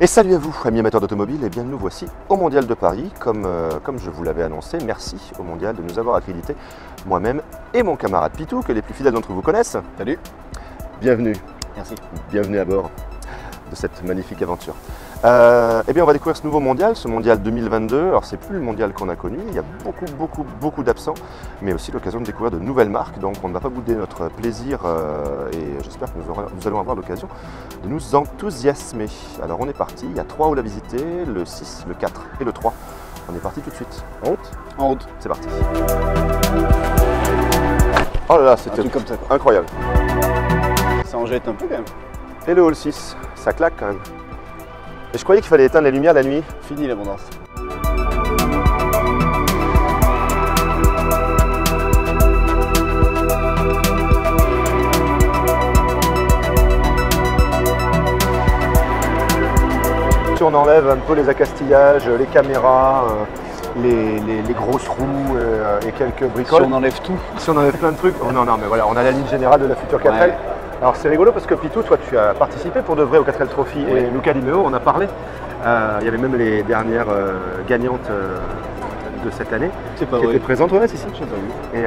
Et salut à vous, amis amateurs d'automobile, et bien nous voici au Mondial de Paris, comme je vous l'avais annoncé. Merci au Mondial de nous avoir accrédité, moi-même et mon camarade Pitou, que les plus fidèles d'entre vous connaissent. Salut. Bienvenue. Merci. Bienvenue à bord de cette magnifique aventure. Eh bien on va découvrir ce nouveau mondial, ce mondial 2022. Alors c'est plus le mondial qu'on a connu, il y a beaucoup d'absents, mais aussi l'occasion de découvrir de nouvelles marques. Donc on ne va pas bouder notre plaisir et j'espère que nous allons avoir l'occasion de nous enthousiasmer. Alors on est parti, il y a 3 halls à visiter, le 6, le 4 et le 3. On est parti tout de suite. En route ? En route. C'est parti. Oh là là, c'était comme ça, quoi. Incroyable. Ça en jette un peu quand même. Et le hall 6, ça claque quand même. Et je croyais qu'il fallait éteindre les lumières la nuit. Fini l'abondance. Si on enlève un peu les accastillages, les caméras, les grosses roues et quelques bricoles. Si on enlève tout. Si on enlève plein de trucs. Oh non, mais voilà, on a la ligne générale de la future 4L. Ouais. Alors c'est rigolo parce que Pitou, toi tu as participé pour de vrai au 4L Trophy et Luca Di Meo, on a parlé. Il y avait même les dernières gagnantes de cette année qui étaient présentes. Ouais, si. J'ai pas vu. Et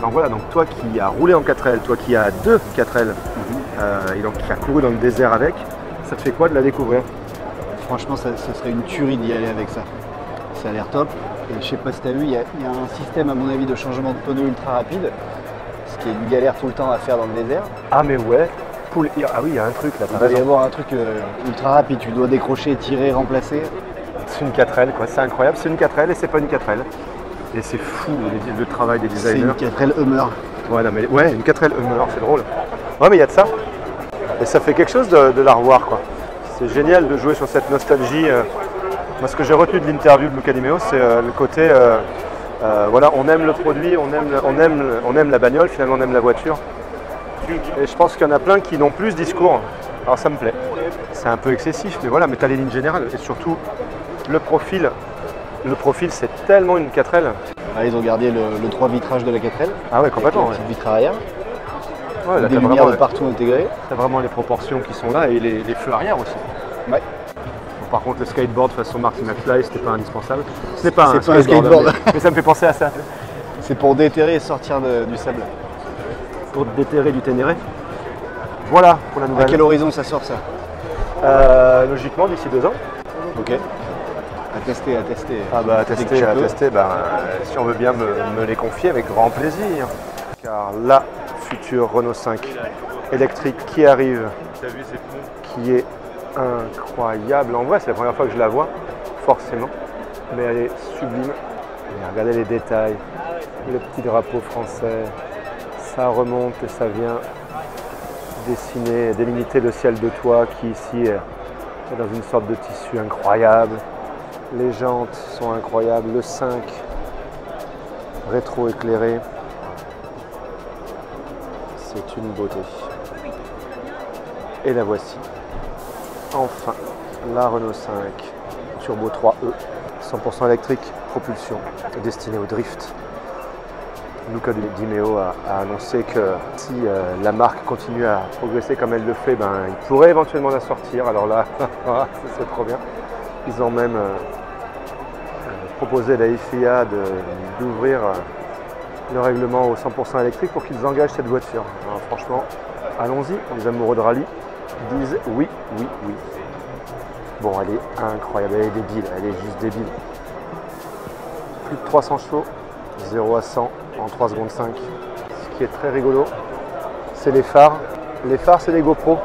donc voilà, donc toi qui as roulé en 4L, toi qui as 2 4L et donc qui as couru dans le désert avec, ça te fait quoi de la découvrir? Franchement, ça serait une tuerie d'y aller avec ça. Ça a l'air top. Et je sais pas si tu as vu, il y a un système à mon avis de changement de pneus ultra rapide. Ce qui est une galère tout le temps à faire dans le désert. Ah mais ouais. Ah oui, il y a un truc là. Il doit y avoir un truc ultra rapide. Tu dois décrocher, tirer, remplacer. C'est une 4L quoi, c'est incroyable. C'est une 4L et c'est pas une 4L. Et c'est fou le travail des designers. C'est une 4L Hummer. Ouais, non, mais, ouais, une 4L Hummer, c'est drôle. Ouais, mais il y a de ça. Et ça fait quelque chose de la revoir quoi. C'est génial de jouer sur cette nostalgie. Moi, ce que j'ai retenu de l'interview de Luca Di Meo, c'est le côté, voilà, on aime le produit, on aime la bagnole, finalement on aime la voiture. Et je pense qu'il y en a plein qui n'ont plus ce discours. Alors ça me plaît. C'est un peu excessif, mais voilà, mais tu as les lignes générales. Et surtout, le profil c'est tellement une 4L. Ah, ils ont gardé le 3 vitrage de la 4L. Ah ouais, complètement. Avec la petite vitre arrière. Ouais, là, des lumières de partout intégrées. Tu as vraiment les proportions qui sont là et les feux arrière aussi. Ouais. Bon, par contre, le skateboard façon Marty McFly, c'était pas indispensable. Ce n'est pas un skateboard. Mais ça me fait penser à ça. C'est pour déterrer et sortir du sable. Pour déterrer du Ténéré. Voilà pour la nouvelle. À quel horizon ça sort ça? Logiquement d'ici 2 ans. Ok. À tester. Ah bah à tester, si on veut bien me les confier avec grand plaisir. Car la future Renault 5 électrique qui arrive, qui est incroyable. En vrai, c'est la première fois que je la vois, forcément. Mais elle est sublime. Et regardez les détails, le petit drapeau français. Ça remonte et ça vient dessiner, délimiter le ciel de toit qui ici est dans une sorte de tissu incroyable. Les jantes sont incroyables, le 5 rétro-éclairé. C'est une beauté. Et la voici. Enfin, la Renault 5 Turbo 3E, 100% électrique, propulsion, destinée au drift. Luca Di Meo a annoncé que si la marque continue à progresser comme elle le fait, il pourrait éventuellement la sortir. Alors là, c'est trop bien. Ils ont même proposé à la FIA d'ouvrir le règlement au 100% électrique pour qu'ils engagent cette voiture. Alors, franchement, allons-y, les amoureux de rallye disent oui. Bon, elle est incroyable, elle est débile, elle est juste débile. Plus de 300 chevaux, 0 à 100 en 3 secondes 5. Ce qui est très rigolo, c'est les phares. Les phares, c'est les GoPro.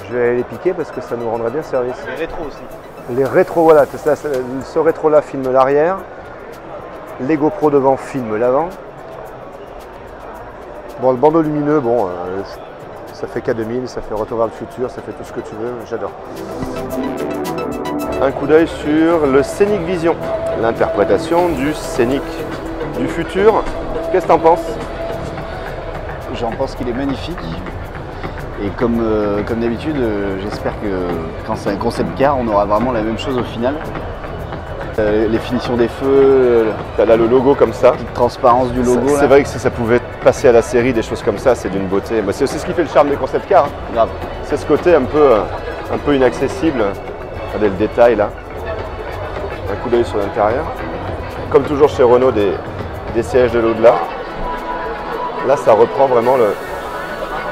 Je vais aller les piquer parce que ça nous rendra bien service. Les rétros aussi. Les rétros, voilà, ce rétro-là filme l'arrière. Les GoPro devant filment l'avant. Bon, le bandeau lumineux, bon, ça fait K2000, ça fait Retour vers le futur, ça fait tout ce que tu veux, j'adore. Un coup d'œil sur le Scénic Vision, l'interprétation du Scénic du futur. Qu'est-ce que tu en penses? J'en pense qu'il est magnifique. Et comme d'habitude, j'espère que quand c'est un concept car, on aura vraiment la même chose au final. Les finitions des feux, là le logo comme ça. La petite transparence du logo. C'est vrai que si ça pouvait passer à la série, des choses comme ça, c'est d'une beauté. C'est aussi ce qui fait le charme des concept cars. Grave. C'est ce côté un peu un peu inaccessible. Regardez le détail là. Un coup d'œil sur l'intérieur. Comme toujours chez Renault, des sièges de l'au-delà. Là, ça reprend vraiment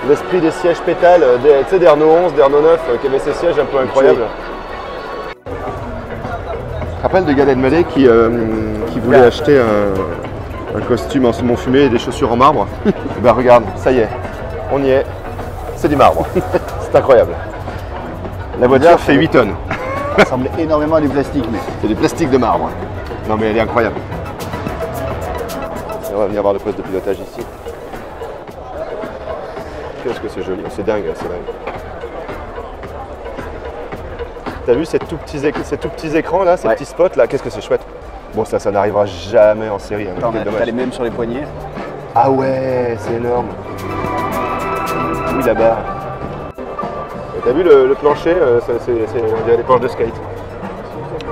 l'esprit des sièges pétales, tu sais, des Renault 11, des Renault 9, qui avaient ces sièges un peu incroyables. Je me rappelle de Gad Elmaleh qui voulait acheter un costume en saumon fumé et des chaussures en marbre. Et ben regarde, ça y est, on y est, c'est du marbre. C'est incroyable. La voiture fait 8 tonnes. Ça ressemble énormément à du plastique, mais C'est du plastique de marbre. Non mais elle est incroyable. Et on va venir voir le poste de pilotage ici. Qu'est-ce que c'est joli, c'est dingue, c'est dingue. T'as vu ces tout petits écrans là, ces petits spots là, qu'est-ce que c'est chouette. Bon ça n'arrivera jamais en série. Hein, t'as les mêmes sur les poignets. Ah ouais, c'est énorme. Oui là-bas. T'as vu le plancher, on dirait des planches de skate.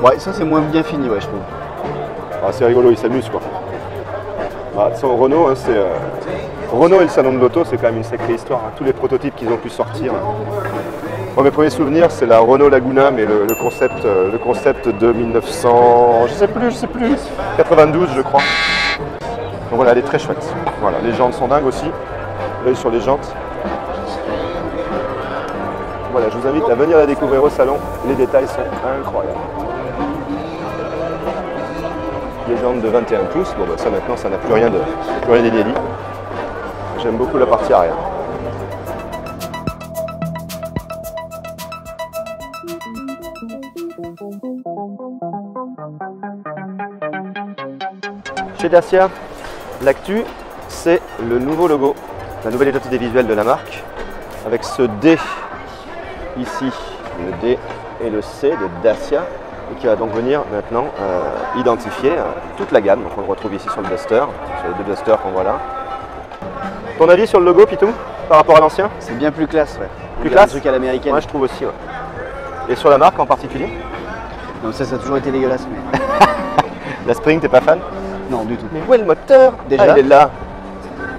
Ouais, ça c'est moins bien fini, ouais, je trouve. Ah, c'est rigolo, ils s'amusent quoi. Bah, sans Renault, hein, Renault et le salon de l'auto, c'est quand même une sacrée histoire. Hein. Tous les prototypes qu'ils ont pu sortir. Moi, mes premiers souvenirs, c'est la Renault Laguna, mais le concept de 1900, je sais plus, 92 je crois. Donc voilà, elle est très chouette. Voilà, les jantes sont dingues aussi. L'œil sur les jantes. Voilà, je vous invite à venir la découvrir au salon. Les détails sont incroyables. Les jantes de 21 pouces, bon bah ça maintenant ça n'a plus rien d'inédit. J'aime beaucoup la partie arrière. Chez Dacia, l'actu c'est le nouveau logo, la nouvelle identité visuelle de la marque, avec ce D ici, le D et le C de Dacia, et qui va donc venir maintenant identifier toute la gamme. Donc on le retrouve ici sur le Duster, sur les deux Dusters qu'on voit là. Ton avis sur le logo, Pitou, par rapport à l'ancien? C'est bien plus classe, ouais. Plus classe? Un truc à l'américaine. Moi je trouve aussi, ouais. Et sur la marque en particulier? Non, ça a toujours été dégueulasse, mais... La Spring, t'es pas fan? Non, du tout. Mais où est le moteur? Déjà? Ah, il est là.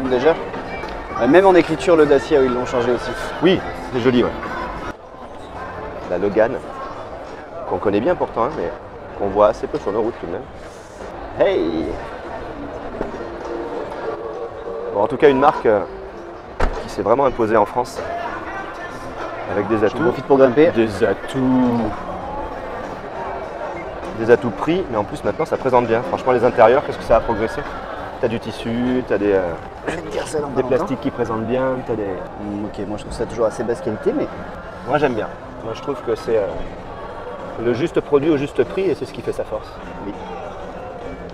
Déjà? Même en écriture, le Dacia, ils l'ont changé aussi. Oui, c'est joli, ouais. La Logan, qu'on connaît bien pourtant, hein, mais qu'on voit assez peu sur nos routes tout de même. Hey! Bon, en tout cas, une marque qui s'est vraiment imposée en France, avec des atouts. J'en profite pour grimper. Des atouts prix, mais en plus maintenant ça présente bien. Franchement, les intérieurs, qu'est-ce que ça a progressé? T'as du tissu, t'as des plastiques qui présentent bien, t'as des... Ok, moi je trouve ça toujours assez basse qualité, mais... Moi j'aime bien. Moi je trouve que c'est le juste produit au juste prix et c'est ce qui fait sa force. Oui.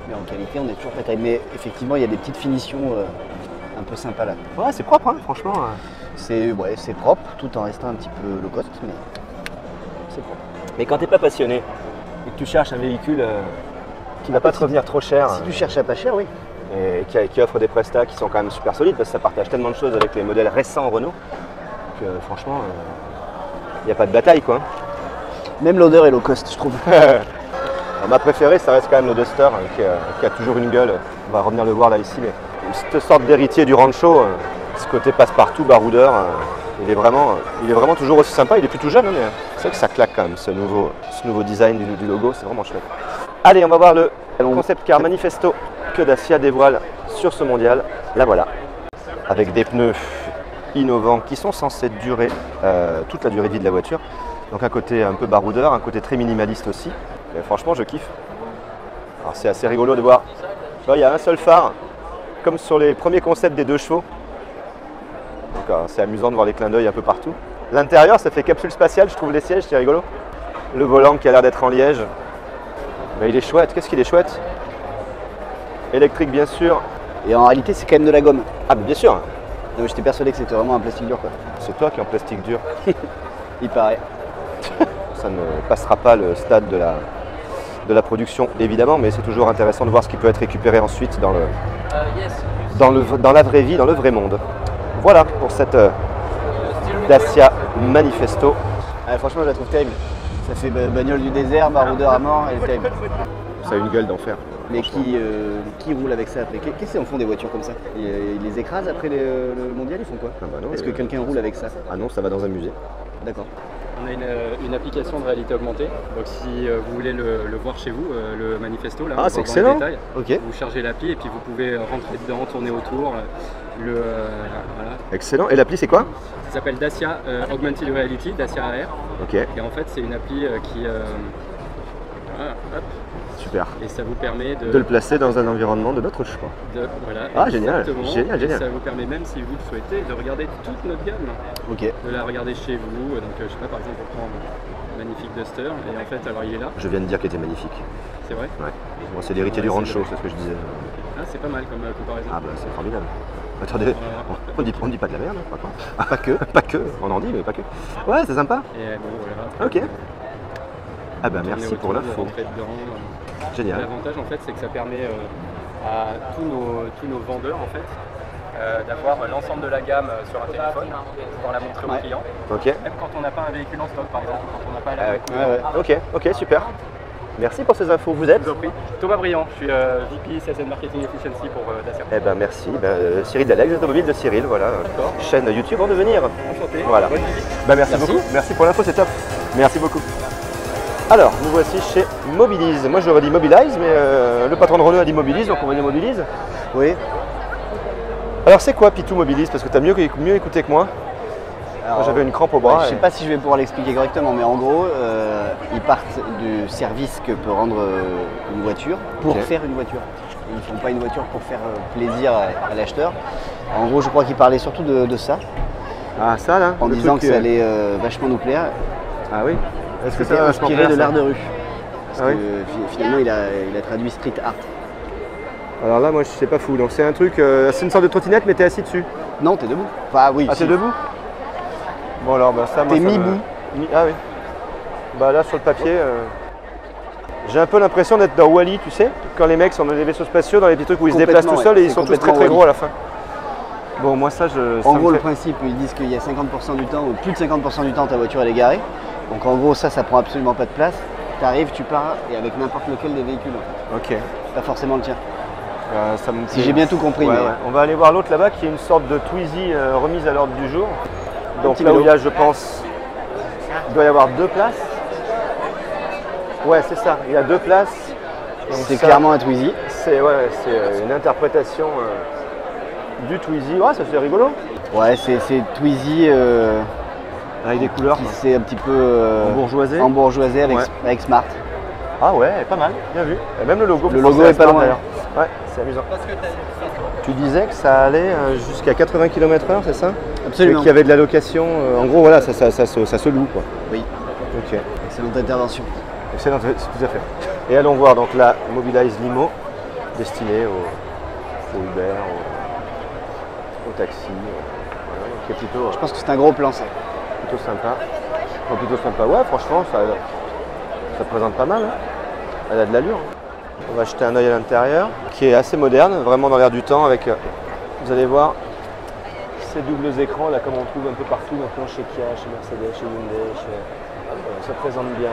Mais en qualité, on est toujours pas terrible. Mais effectivement, il y a des petites finitions un peu sympas là. Ouais, c'est propre, hein, franchement. C'est propre, tout en restant un petit peu low cost, mais c'est propre. Mais quand t'es pas passionné et que tu cherches un véhicule qui va pas te revenir trop cher, Si tu cherches à pas cher, oui. et qui offre des prestats qui sont quand même super solides, parce que ça partage tellement de choses avec les modèles récents Renault, que franchement, il n'y a pas de bataille quoi. Même l'odeur est low cost, je trouve. Alors, ma préférée, ça reste quand même le Duster, qui a toujours une gueule. On va revenir le voir là ici, mais cette sorte d'héritier du Rancho, ce côté passe-partout, baroudeur, il est vraiment toujours aussi sympa. Il est plutôt jeune, hein, mais c'est vrai que ça claque quand même, ce nouveau design du logo, c'est vraiment chouette. Allez, on va voir le concept car manifesto que Dacia dévoile sur ce mondial. Là voilà, avec des pneus innovants qui sont censés durer toute la durée de vie de la voiture. Donc un côté un peu baroudeur, un côté très minimaliste aussi. Et franchement, je kiffe. Alors c'est assez rigolo de voir. Tu vois, il y a un seul phare, comme sur les premiers concepts des 2 chevaux. Donc c'est amusant de voir les clins d'œil un peu partout. L'intérieur, ça fait capsule spatiale, je trouve les sièges, c'est rigolo. Le volant qui a l'air d'être en liège. Mais il est chouette, qu'est-ce qu'il est chouette. Électrique bien sûr. Et en réalité, c'est quand même de la gomme. Ah bien sûr. Non, mais j'étais persuadé que c'était vraiment un plastique dur, quoi. C'est toi qui es en plastique dur. Il paraît. Ça ne passera pas le stade de la production évidemment, mais c'est toujours intéressant de voir ce qui peut être récupéré ensuite dans la vraie vie, dans le vrai monde. Voilà pour cette Dacia Manifesto. Ah, franchement, je la trouve terrible. Ça fait bagnole du désert, baroudeur à mort, elle est terrible. Ça a une gueule d'enfer. Mais qui roule avec ça après? Qu'est-ce qu'ils en font des voitures comme ça? Ils les écrasent après le mondial, ils font quoi? Ah bah non, Est-ce que quelqu'un roule avec ça? Ah non, ça va dans un musée. D'accord. On a une application de réalité augmentée. Donc si vous voulez le voir chez vous, le manifesto, là, ah, c'est excellent. Détails, ok. Vous chargez l'appli et puis vous pouvez rentrer dedans, tourner autour. Voilà. Excellent. Et l'appli, c'est quoi? Ça s'appelle Dacia Augmented Reality, Dacia AR. Ok. Et en fait, c'est une appli qui... voilà, hop. Super. Et ça vous permet de le placer dans un environnement de notre choix. Voilà, ah, génial, génial. Et ça vous permet même, si vous le souhaitez, de regarder toute notre gamme. Ok. De la regarder chez vous. Donc, je sais pas, par exemple, on prend un magnifique Duster. Et en fait, alors il est là. Je viens de dire qu'il était magnifique. C'est vrai? Ouais. Bon, c'est l'héritier du rancho, c'est ce que je disais. Ah, c'est pas mal comme comparaison. Ah, bah, c'est formidable. Attendez, on dit pas de la merde, par contre. Ah, pas que, pas que. On en dit, mais pas que. Ouais, c'est sympa. Et bon, voilà. Ok. Ah, bah, merci pour l'info. Génial. L'avantage en fait c'est que ça permet à tous nos vendeurs en fait d'avoir l'ensemble de la gamme sur un téléphone pour la montrer aux clients. Ok. Même quand on n'a pas un véhicule en stock par exemple, quand on n'a pas la Ok, super. Merci pour ces infos. Vous êtes? Je vous en prie. Thomas Briand, je suis VP Sales and Marketing Efficiency pour Dacia. Eh ben merci. Cyril Dalex, automobile de Cyril, voilà. Chaîne YouTube en devenir. Enchanté. Voilà. Merci beaucoup. Merci pour l'info, c'est top. Merci beaucoup. Alors, nous voici chez Mobilize. Moi, j'aurais dit Mobilize, mais le patron de Renault a dit Mobilize, donc on va dire Mobilize. Oui. Alors, c'est quoi Pitou Mobilize? Parce que tu as mieux écouté que moi. J'avais une crampe au bras. Je ne sais pas si je vais pouvoir l'expliquer correctement, mais en gros, ils partent du service que peut rendre une voiture pour faire une voiture. Ils ne font pas une voiture pour faire plaisir à l'acheteur. En gros, je crois qu'ils parlaient surtout de ça. Ah, ça là? En disant que ça allait vachement nous plaire. Ah oui? Est-ce que c'était inspiré de l'art de rue? Parce que finalement, il a traduit street art. Alors là, moi, je sais pas fou. Donc c'est un truc, c'est une sorte de trottinette, mais t'es assis dessus? Non, t'es debout. Enfin, oui. Ah, t'es debout? Bon alors, ça, moi, t'es mi-bout. Ah oui. Bah là, sur le papier, j'ai un peu l'impression d'être dans Wall-E, tu sais, quand les mecs sont dans des vaisseaux spatiaux, dans les petits trucs où ils se déplacent tout seuls et ils sont tous très gros à la fin. Bon, moi ça, En gros, le principe, ils disent qu'il y a 50% du temps, ou plus de 50% du temps, ta voiture elle est garée. Donc en gros, ça prend absolument pas de place. Tu arrives, tu pars, et avec n'importe lequel des véhicules. En fait. Ok. Pas forcément le tien. Si j'ai bien tout compris. Ouais, mais... ouais. On va aller voir l'autre là-bas qui est une sorte de Twizy remise à l'ordre du jour. Donc là où il y a, je pense, il doit y avoir 2 places. Ouais, c'est ça, il y a 2 places. C'est clairement un Twizy. C'est une interprétation du Twizy. Ouais, ça c'est rigolo. Ouais, c'est Twizy avec des couleurs. C'est un petit peu embourgeoisé avec Smart. Ah ouais, pas mal, bien vu. Et même le logo. Le logo est pas loin. Ouais, c'est amusant. Tu disais que ça allait jusqu'à 80 km/h, c'est ça? Absolument. Et qu'il y avait de la location. En gros, voilà, ça se loue, quoi. Oui. Ok. Excellente intervention. Excellente, tout à fait. Et allons voir donc la Mobilize Limo, destinée au Uber, au taxi. Voilà, qui est plutôt. Je pense que c'est un gros plan, ça. Plutôt sympa. Enfin, plutôt sympa. Ouais, franchement, ça présente pas mal. Hein. Elle a de l'allure. On va jeter un œil à l'intérieur, qui est assez moderne, vraiment dans l'air du temps, avec, vous allez voir, ces doubles écrans, là, comme on trouve un peu partout maintenant, chez Kia, chez Mercedes, chez Hyundai, ça présente bien.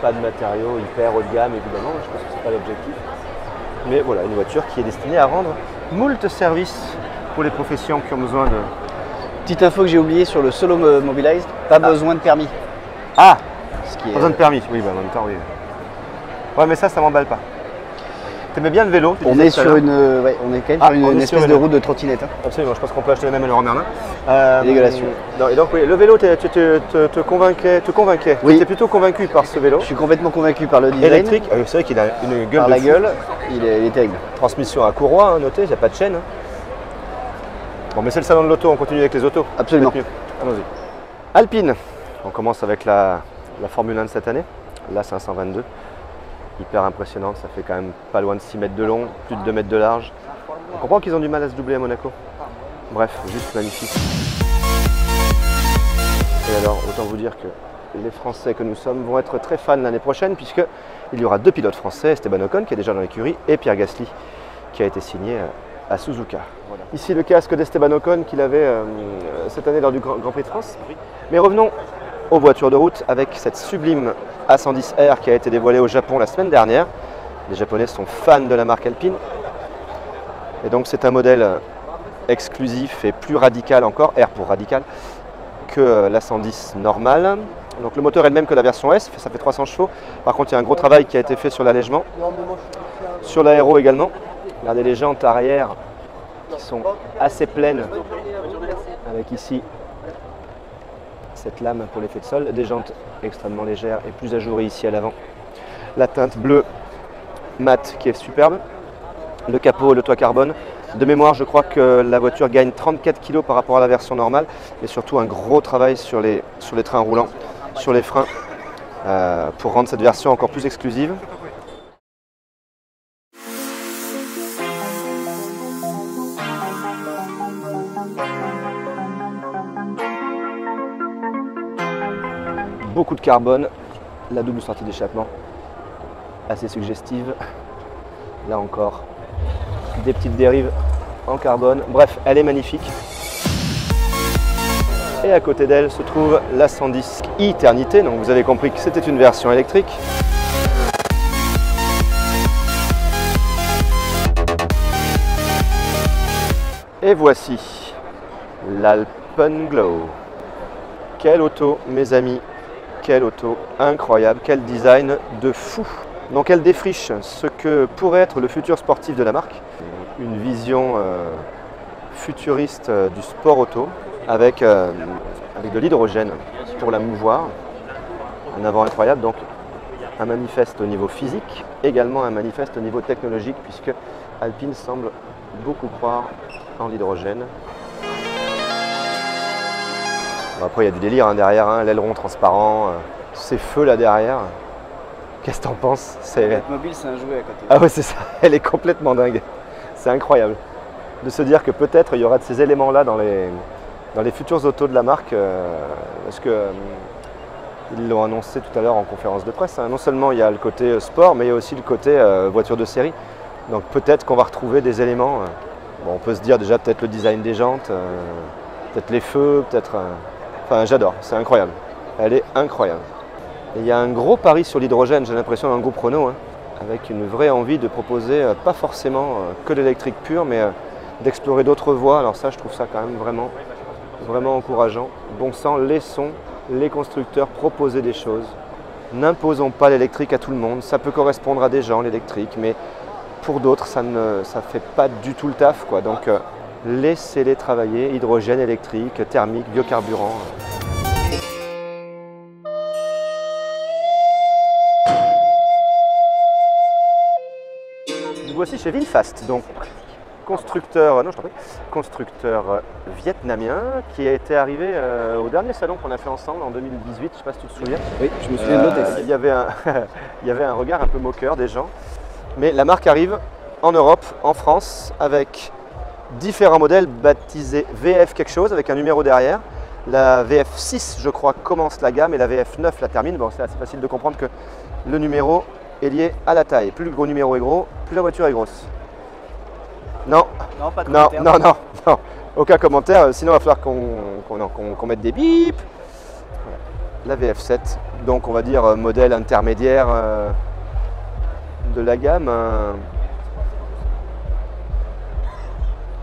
Pas de matériaux hyper haut de gamme, évidemment, je pense que c'est pas l'objectif. Mais voilà, une voiture qui est destinée à rendre moult services pour les professions qui ont besoin de... Petite info que j'ai oubliée sur le Solo Mobilize, pas besoin de permis. Ah, pas besoin de permis, oui, bah en même temps, oui. Ouais, mais ça m'emballe pas. T'aimais bien le vélo? On est sur une, on est quand même sur une espèce de route de trottinette. Hein. Absolument, je pense qu'on peut acheter la même à Leroy Merlin. Dégueulasse. Et donc, oui, le vélo, te convainquait. Oui. Tu étais plutôt convaincu par ce vélo. Je suis complètement convaincu par le design. Électrique, c'est vrai qu'il a une gueule. Par la gueule, il est terrible. Transmission à courroie, hein, notez, il n'y a pas de chaîne. Hein. Bon, mais c'est le salon de l'auto, on continue avec les autos. Absolument. Allons-y. Alpine, on commence avec la Formule 1 de cette année, la 522. Hyper impressionnante, ça fait quand même pas loin de 6 mètres de long, plus de 2 mètres de large. On comprend qu'ils ont du mal à se doubler à Monaco. Bref, juste magnifique. Et alors, autant vous dire que les Français que nous sommes vont être très fans l'année prochaine, puisqu'il y aura 2 pilotes français, Esteban Ocon qui est déjà dans l'écurie, et Pierre Gasly qui a été signé à Suzuka. Voilà. Ici le casque d'Esteban Ocon qu'il avait cette année lors du Grand Prix de France. Mais revenons aux voitures de route avec cette sublime A110R qui a été dévoilée au Japon la semaine dernière. Les Japonais sont fans de la marque Alpine. Et donc c'est un modèle exclusif et plus radical encore, R pour radical, que la 110 normale. Donc le moteur est le même que la version S, ça fait 300 chevaux. Par contre, il y a un gros travail qui a été fait sur l'allègement, sur l'aéro également. Regardez les jantes arrière qui sont assez pleines, avec ici cette lame pour l'effet de sol, des jantes extrêmement légères et plus ajourées ici à l'avant. La teinte bleue mat qui est superbe, le capot et le toit carbone. De mémoire, je crois que la voiture gagne 34 kg par rapport à la version normale, et surtout un gros travail sur les trains roulants, sur les freins, pour rendre cette version encore plus exclusive. Beaucoup de carbone, la double sortie d'échappement, assez suggestive. Là encore, des petites dérives en carbone. Bref, elle est magnifique. Et à côté d'elle se trouve la 110 Eternité. Donc vous avez compris que c'était une version électrique. Et voici l'Alpenglow. Quelle auto, mes amis, quelle auto incroyable, quel design de fou. Donc elle défriche ce que pourrait être le futur sportif de la marque. Une vision futuriste du sport auto avec de l'hydrogène pour la mouvoir. Un avant incroyable, donc un manifeste au niveau physique, également un manifeste au niveau technologique puisque Alpine semble beaucoup croire en l'hydrogène. Bon, après il y a du délire derrière, l'aileron transparent, ces feux là derrière. Qu'est-ce que t'en penses? La mobile, c'est un jouet à côté. Ah ouais, c'est ça, elle est complètement dingue. C'est incroyable de se dire que peut-être il y aura de ces éléments-là dans les futures autos de la marque, parce que ils l'ont annoncé tout à l'heure en conférence de presse. Non seulement il y a le côté sport, mais il y a aussi le côté voiture de série. Donc peut-être qu'on va retrouver des éléments. Bon, on peut se dire déjà peut-être le design des jantes, peut-être les feux, peut-être. Enfin, j'adore, c'est incroyable. Elle est incroyable. Et il y a un gros pari sur l'hydrogène, j'ai l'impression, dans le groupe Renault, avec une vraie envie de proposer pas forcément que l'électrique pur, mais d'explorer d'autres voies. Alors ça, je trouve ça quand même vraiment encourageant. Bon sang, laissons les constructeurs proposer des choses. N'imposons pas l'électrique à tout le monde. Ça peut correspondre à des gens, l'électrique, mais pour d'autres, ça ne fait pas du tout le taf, quoi. Donc laissez-les travailler, hydrogène, électrique, thermique, biocarburant. Voici chez VinFast, donc constructeur vietnamien qui a été arrivé au dernier salon qu'on a fait ensemble en 2018, je ne sais pas si tu te souviens. Oui, je me souviens de l'hôtesse. Il y avait un regard un peu moqueur des gens, mais la marque arrive en Europe, en France, avec différents modèles baptisés VF quelque chose, avec un numéro derrière. La VF6, je crois, commence la gamme et la VF9 la termine. Bon, c'est assez facile de comprendre que le numéro est lié à la taille. Plus le gros numéro est gros, plus la voiture est grosse. Non, non, pas de commentaire. Non, aucun commentaire, sinon il va falloir qu'on mette des bips. Voilà. La VF7, donc on va dire modèle intermédiaire de la gamme,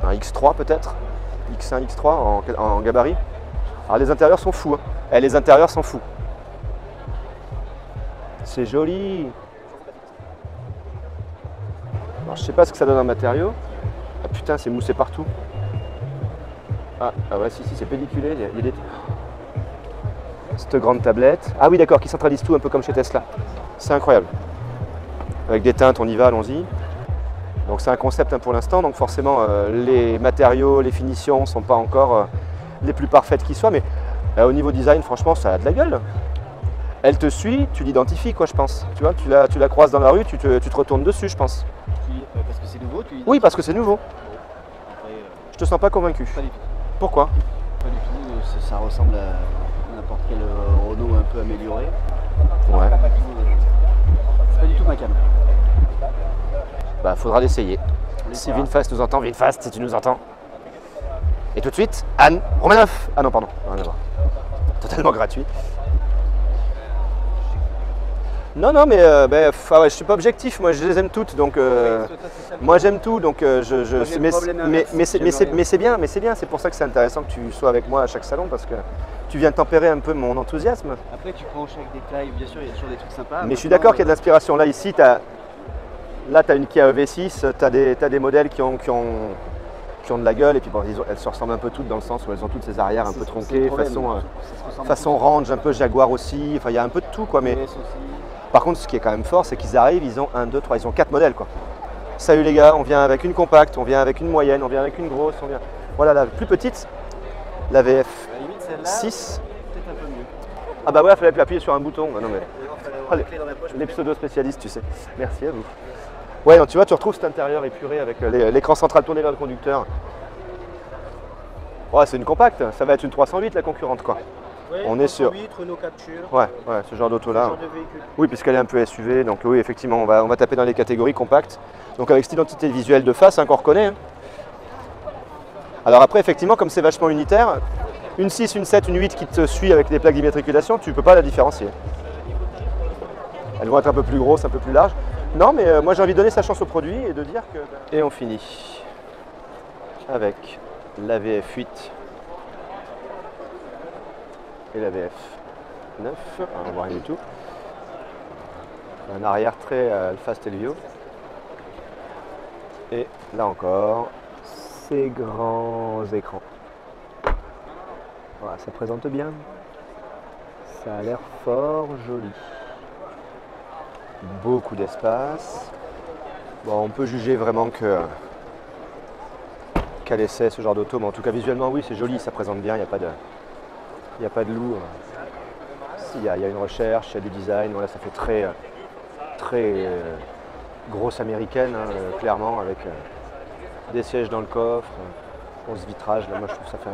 un X3 peut-être, X1, X3 en gabarit. Alors les intérieurs sont fous, les intérieurs sont fous. C'est joli. Alors, je sais pas ce que ça donne en matériaux. Ah putain, c'est moussé partout. Ah ouais, si, c'est pelliculé. Il y a des... Cette grande tablette. Ah oui, d'accord, qui centralise tout un peu comme chez Tesla. C'est incroyable. Avec des teintes, on y va, allons-y. Donc c'est un concept pour l'instant, donc forcément les matériaux, les finitions ne sont pas encore les plus parfaites qui soient, mais au niveau design, franchement, ça a de la gueule. Elle te suit, tu l'identifies, quoi, je pense. Tu vois, tu la croises dans la rue, tu te retournes dessus, je pense. Parce que c'est nouveau, Oui, parce que c'est nouveau. Je te sens pas convaincu. Pas du tout. Pourquoi? Pas du tout, ça ressemble à n'importe quel Renault un peu amélioré. Ouais. C'est pas du tout ma cam. Bah, faudra l'essayer. Si VinFast nous entend, VinFast, si tu nous entends. Et tout de suite, Anne Romanoff. Ah non, pardon, rien à voir. Totalement gratuit. Non, mais ouais, je suis pas objectif, moi je les aime toutes, donc moi j'aime tout, donc mais c'est bien, c'est pour ça que c'est intéressant que tu sois avec moi à chaque salon, parce que tu viens tempérer un peu mon enthousiasme. Après, tu prends chaque détail, bien sûr, il y a toujours des trucs sympas. Mais je suis d'accord qu'il y a de l'inspiration. Là, ici, tu as une Kia V6, tu as des modèles qui ont de la gueule, et puis bon, elles se ressemblent un peu toutes dans le sens où elles ont toutes ces arrières un peu tronquées, façon range, un peu Jaguar aussi, enfin il y a un peu de tout quoi. Mais par contre, ce qui est quand même fort, c'est qu'ils arrivent, ils ont 1, 2, 3, ils ont 4 modèles quoi. Salut les gars, on vient avec une compacte, on vient avec une moyenne, on vient avec une grosse, on vient... Voilà la plus petite, la VF6. Peut-être un peu mieux. Ah bah ouais, il fallait appuyer sur un bouton. Ah, non, mais... les pseudo-spécialistes, tu sais. Merci à vous. Ouais, donc, tu vois, tu retrouves cet intérieur épuré avec l'écran central tourné vers le conducteur. Ouais, c'est une compacte, ça va être une 308 la concurrente quoi. Ouais, on est sur Renault Capture. Ouais, ce genre d'auto là. Ce genre de véhicule. Oui, puisqu'elle est un peu SUV, donc oui, effectivement, on va taper dans les catégories compactes. Donc avec cette identité visuelle de face hein, qu'on reconnaît. Hein. Alors après, effectivement, comme c'est vachement unitaire, une 6, une 7, une 8 qui te suit avec des plaques d'immatriculation, tu ne peux pas la différencier. Elles vont être un peu plus grosses, un peu plus larges. Non, mais moi j'ai envie de donner sa chance au produit et de dire que... Et on finit avec la VF8 et la VF9. On voit rien du tout. Un arrière très Alfa Stelvio. Et là encore, ces grands écrans. Voilà, ça présente bien. Ça a l'air fort joli. Beaucoup d'espace. Bon, on peut juger vraiment qu'elle essaie ce genre d'auto, mais en tout cas visuellement oui c'est joli, ça présente bien, il n'y a pas de loup. Si, il y a une recherche, il y a du design, voilà, ça fait très grosse américaine, hein, clairement, avec des sièges dans le coffre, 11 vitrages, là moi je trouve que ça fait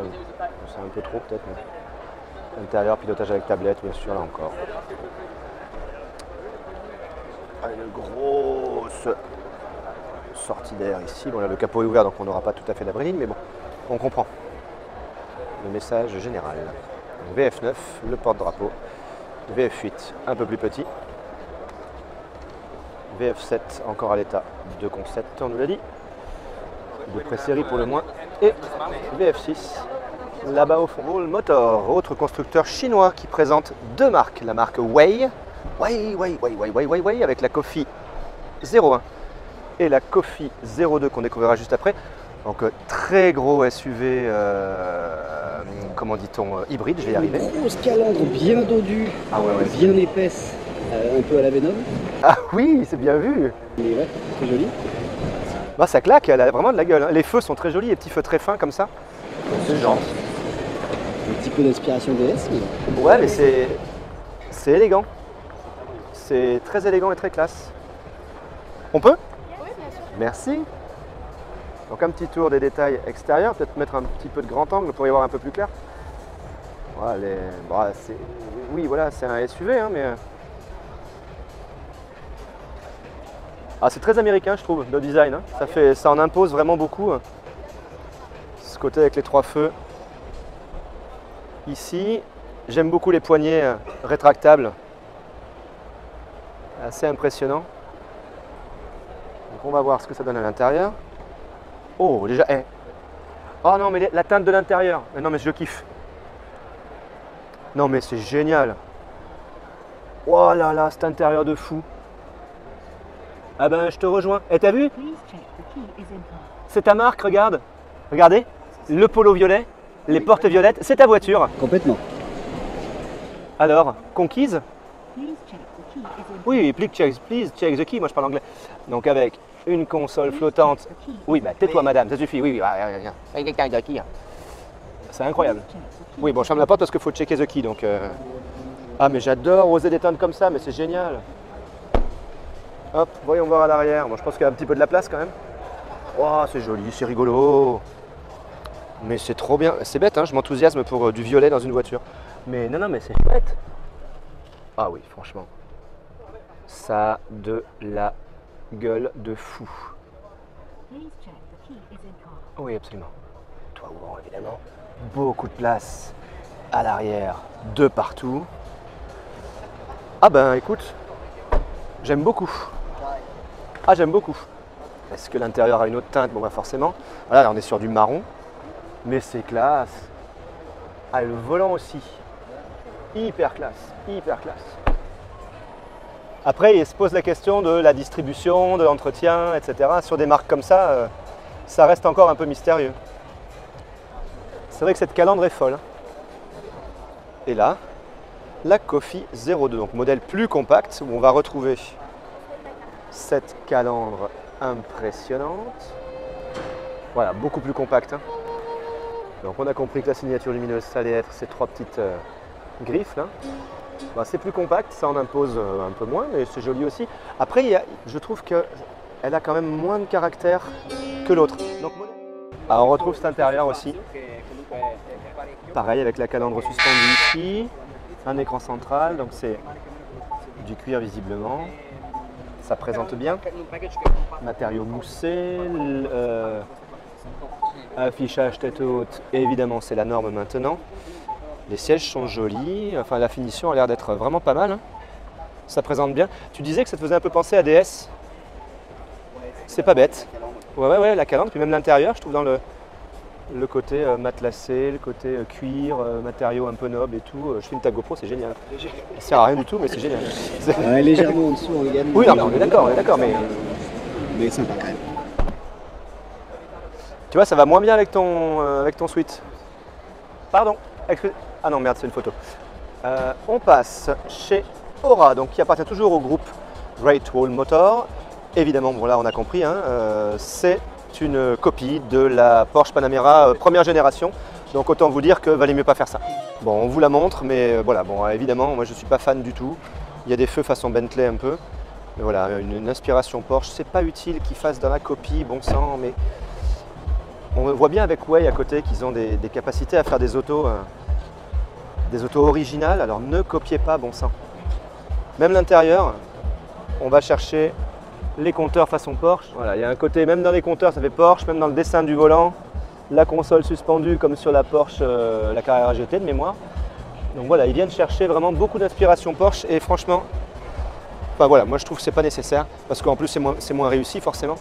c'est un peu trop peut-être. Intérieur, pilotage avec tablette, bien sûr, là encore. Une grosse sortie d'air ici. Bon là le capot est ouvert donc on n'aura pas tout à fait d'adrénaline, mais bon, on comprend le message général. VF9, le porte-drapeau. VF8, un peu plus petit. VF7, encore à l'état de concept, on nous l'a dit. De pré-série pour le moins. Et VF6, là-bas au fond. Roll Motor, autre constructeur chinois qui présente deux marques. La marque Wei, avec la Coffee 01 et la Coffee 02 qu'on découvrira juste après. Donc très gros SUV, comment dit-on, hybride, je vais y arriver. Une grosse calandre bien dodue, bien épaisse, un peu à la Venom. Ah oui, c'est bien vu. Et ouais, très joli. Bah, ça claque, elle a vraiment de la gueule. Hein. Les feux sont très jolis, les petits feux très fins comme ça. C'est gentil. Un petit peu d'inspiration DS. Mais... Ouais, mais c'est élégant. C'est très élégant et très classe. On peut ? Oui, bien sûr. Merci. Donc un petit tour des détails extérieurs, peut-être mettre un petit peu de grand angle pour y voir un peu plus clair. Voilà, oui, voilà, c'est un SUV, hein, mais... Ah, c'est très américain, je trouve, le design. Hein. Ça en impose vraiment beaucoup. Ce côté avec les trois feux. Ici, j'aime beaucoup les poignées rétractables. Assez impressionnant. Donc on va voir ce que ça donne à l'intérieur. Oh, déjà, oh non, mais la teinte de l'intérieur. Non, mais je kiffe. Non, mais c'est génial. Oh là là, cet intérieur de fou. Ah ben, je te rejoins. Et t'as vu? C'est ta marque, regarde. Regardez, le polo violet, les portes violettes, c'est ta voiture. Complètement. Alors, conquise? Oui, please check the key, moi je parle anglais. Donc avec une console flottante. Oui, bah tais-toi madame, ça suffit, oui. C'est incroyable. Oui, bon, je ferme la porte parce qu'il faut checker the key, donc... Ah, mais j'adore oser déteindre comme ça, mais c'est génial. Hop, voyons voir à l'arrière. Bon, je pense qu'il y a un petit peu de la place quand même. Oh, c'est joli, c'est rigolo. Mais c'est trop bien. C'est bête, hein, je m'enthousiasme pour du violet dans une voiture. Mais non, mais c'est chouette. Ah oui, franchement. Ça a de la gueule de fou. Oui, absolument. Toit ouvrant, évidemment. Beaucoup de place à l'arrière, de partout. Ah ben, écoute, j'aime beaucoup. Ah, j'aime beaucoup. Est-ce que l'intérieur a une autre teinte? Bon, bah forcément. Voilà, là, on est sur du marron. Mais c'est classe. Ah, le volant aussi. hyper classe, hyper classe. Après, il se pose la question de la distribution, de l'entretien, etc. Sur des marques comme ça reste encore un peu mystérieux. C'est vrai que cette calandre est folle. Et là, la Coffee 02, donc modèle plus compact, où on va retrouver cette calandre impressionnante. Voilà, beaucoup plus compacte. Hein. Donc on a compris que la signature lumineuse, ça allait être ces trois petites griffes là. Bah, c'est plus compact, ça en impose un peu moins, mais c'est joli aussi. Après, je trouve qu'elle a quand même moins de caractère que l'autre. On retrouve cet intérieur aussi. Pareil avec la calandre suspendue ici, un écran central, donc c'est du cuir visiblement. Ça présente bien. Matériaux moussés, affichage tête haute, et évidemment c'est la norme maintenant. Les sièges sont jolis, enfin la finition a l'air d'être vraiment pas mal. Hein. Ça présente bien. Tu disais que ça te faisait un peu penser à DS. C'est pas bête. Ouais, la calandre, puis même l'intérieur, je trouve dans le côté matelassé, le côté cuir, matériaux un peu nobles et tout. Je filme ta GoPro, c'est génial. Ça sert à rien du tout, mais c'est génial. Ouais, légèrement en dessous, regarde. Oui, non, on est d'accord, mais sympa quand même. Tu vois, ça va moins bien avec ton suite. Pardon. Ah non, merde, c'est une photo. On passe chez Aura, donc qui appartient toujours au groupe Great Wall Motor. Évidemment, bon là on a compris, hein, c'est une copie de la Porsche Panamera première génération. Donc autant vous dire que valait mieux pas faire ça. Bon, on vous la montre, mais voilà, bon évidemment, moi je suis pas fan du tout. Il y a des feux façon Bentley un peu. Mais voilà, une inspiration Porsche, c'est pas utile qu'ils fassent dans la copie, bon sang, mais on voit bien avec Way à côté qu'ils ont des capacités à faire des autos originales, alors ne copiez pas, bon sang. Même l'intérieur, on va chercher les compteurs façon Porsche. Voilà, il y a un côté, même dans les compteurs, ça fait Porsche, même dans le dessin du volant, la console suspendue comme sur la Porsche, la Carrera GT de mémoire. Donc voilà, ils viennent chercher vraiment beaucoup d'inspiration Porsche et franchement, enfin voilà, moi je trouve que c'est pas nécessaire parce qu'en plus c'est moins réussi forcément.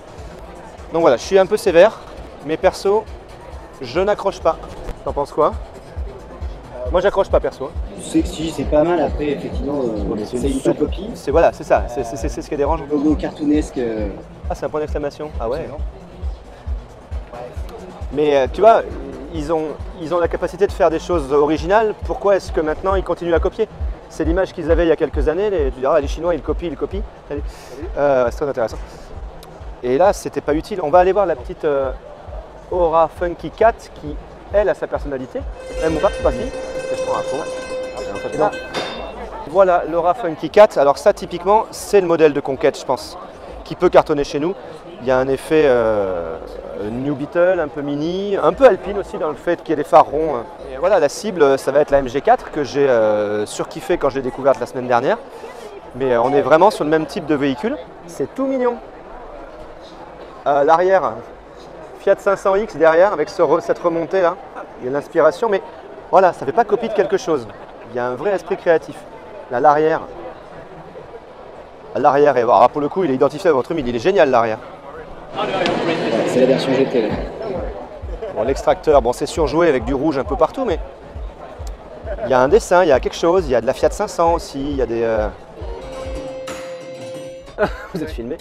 Donc voilà, je suis un peu sévère, mais perso, je n'accroche pas. T'en penses quoi? Moi j'accroche pas perso. Si, c'est pas mal, après effectivement, c'est une copie. C'est voilà, c'est ça, c'est ce qui est dérangeant. Logo cartoonesque. Ah, c'est un point d'exclamation. Ah ouais. Mais tu vois, ils ont la capacité de faire des choses originales. Pourquoi est-ce que maintenant ils continuent à copier? C'est l'image qu'ils avaient il y a quelques années. Tu diras, les Chinois ils copient. C'est très intéressant. Et là, c'était pas utile. On va aller voir la petite Aura Funky Cat qui, elle, a sa personnalité. Elle m'a pas si. Je prends un fond. Voilà l'Aura Funky Cat. Alors ça, typiquement, c'est le modèle de conquête, je pense, qui peut cartonner chez nous. Il y a un effet New Beetle, un peu mini, un peu alpine aussi dans le fait qu'il y ait des phares ronds. Et voilà, la cible, ça va être la MG4 que j'ai surkiffé quand je l'ai découverte la semaine dernière. Mais on est vraiment sur le même type de véhicule. C'est tout mignon. L'arrière, Fiat 500X derrière avec cette remontée là. Il y a l'inspiration, mais voilà, ça ne fait pas copie de quelque chose. Il y a un vrai esprit créatif. Là, l'arrière, alors pour le coup, il est identifié à votre mine, il est génial l'arrière. C'est la version GT là. Bon, l'extracteur, bon, c'est surjoué avec du rouge un peu partout, mais il y a un dessin, il y a quelque chose, il y a de la Fiat 500 aussi, il y a des... Vous êtes filmé.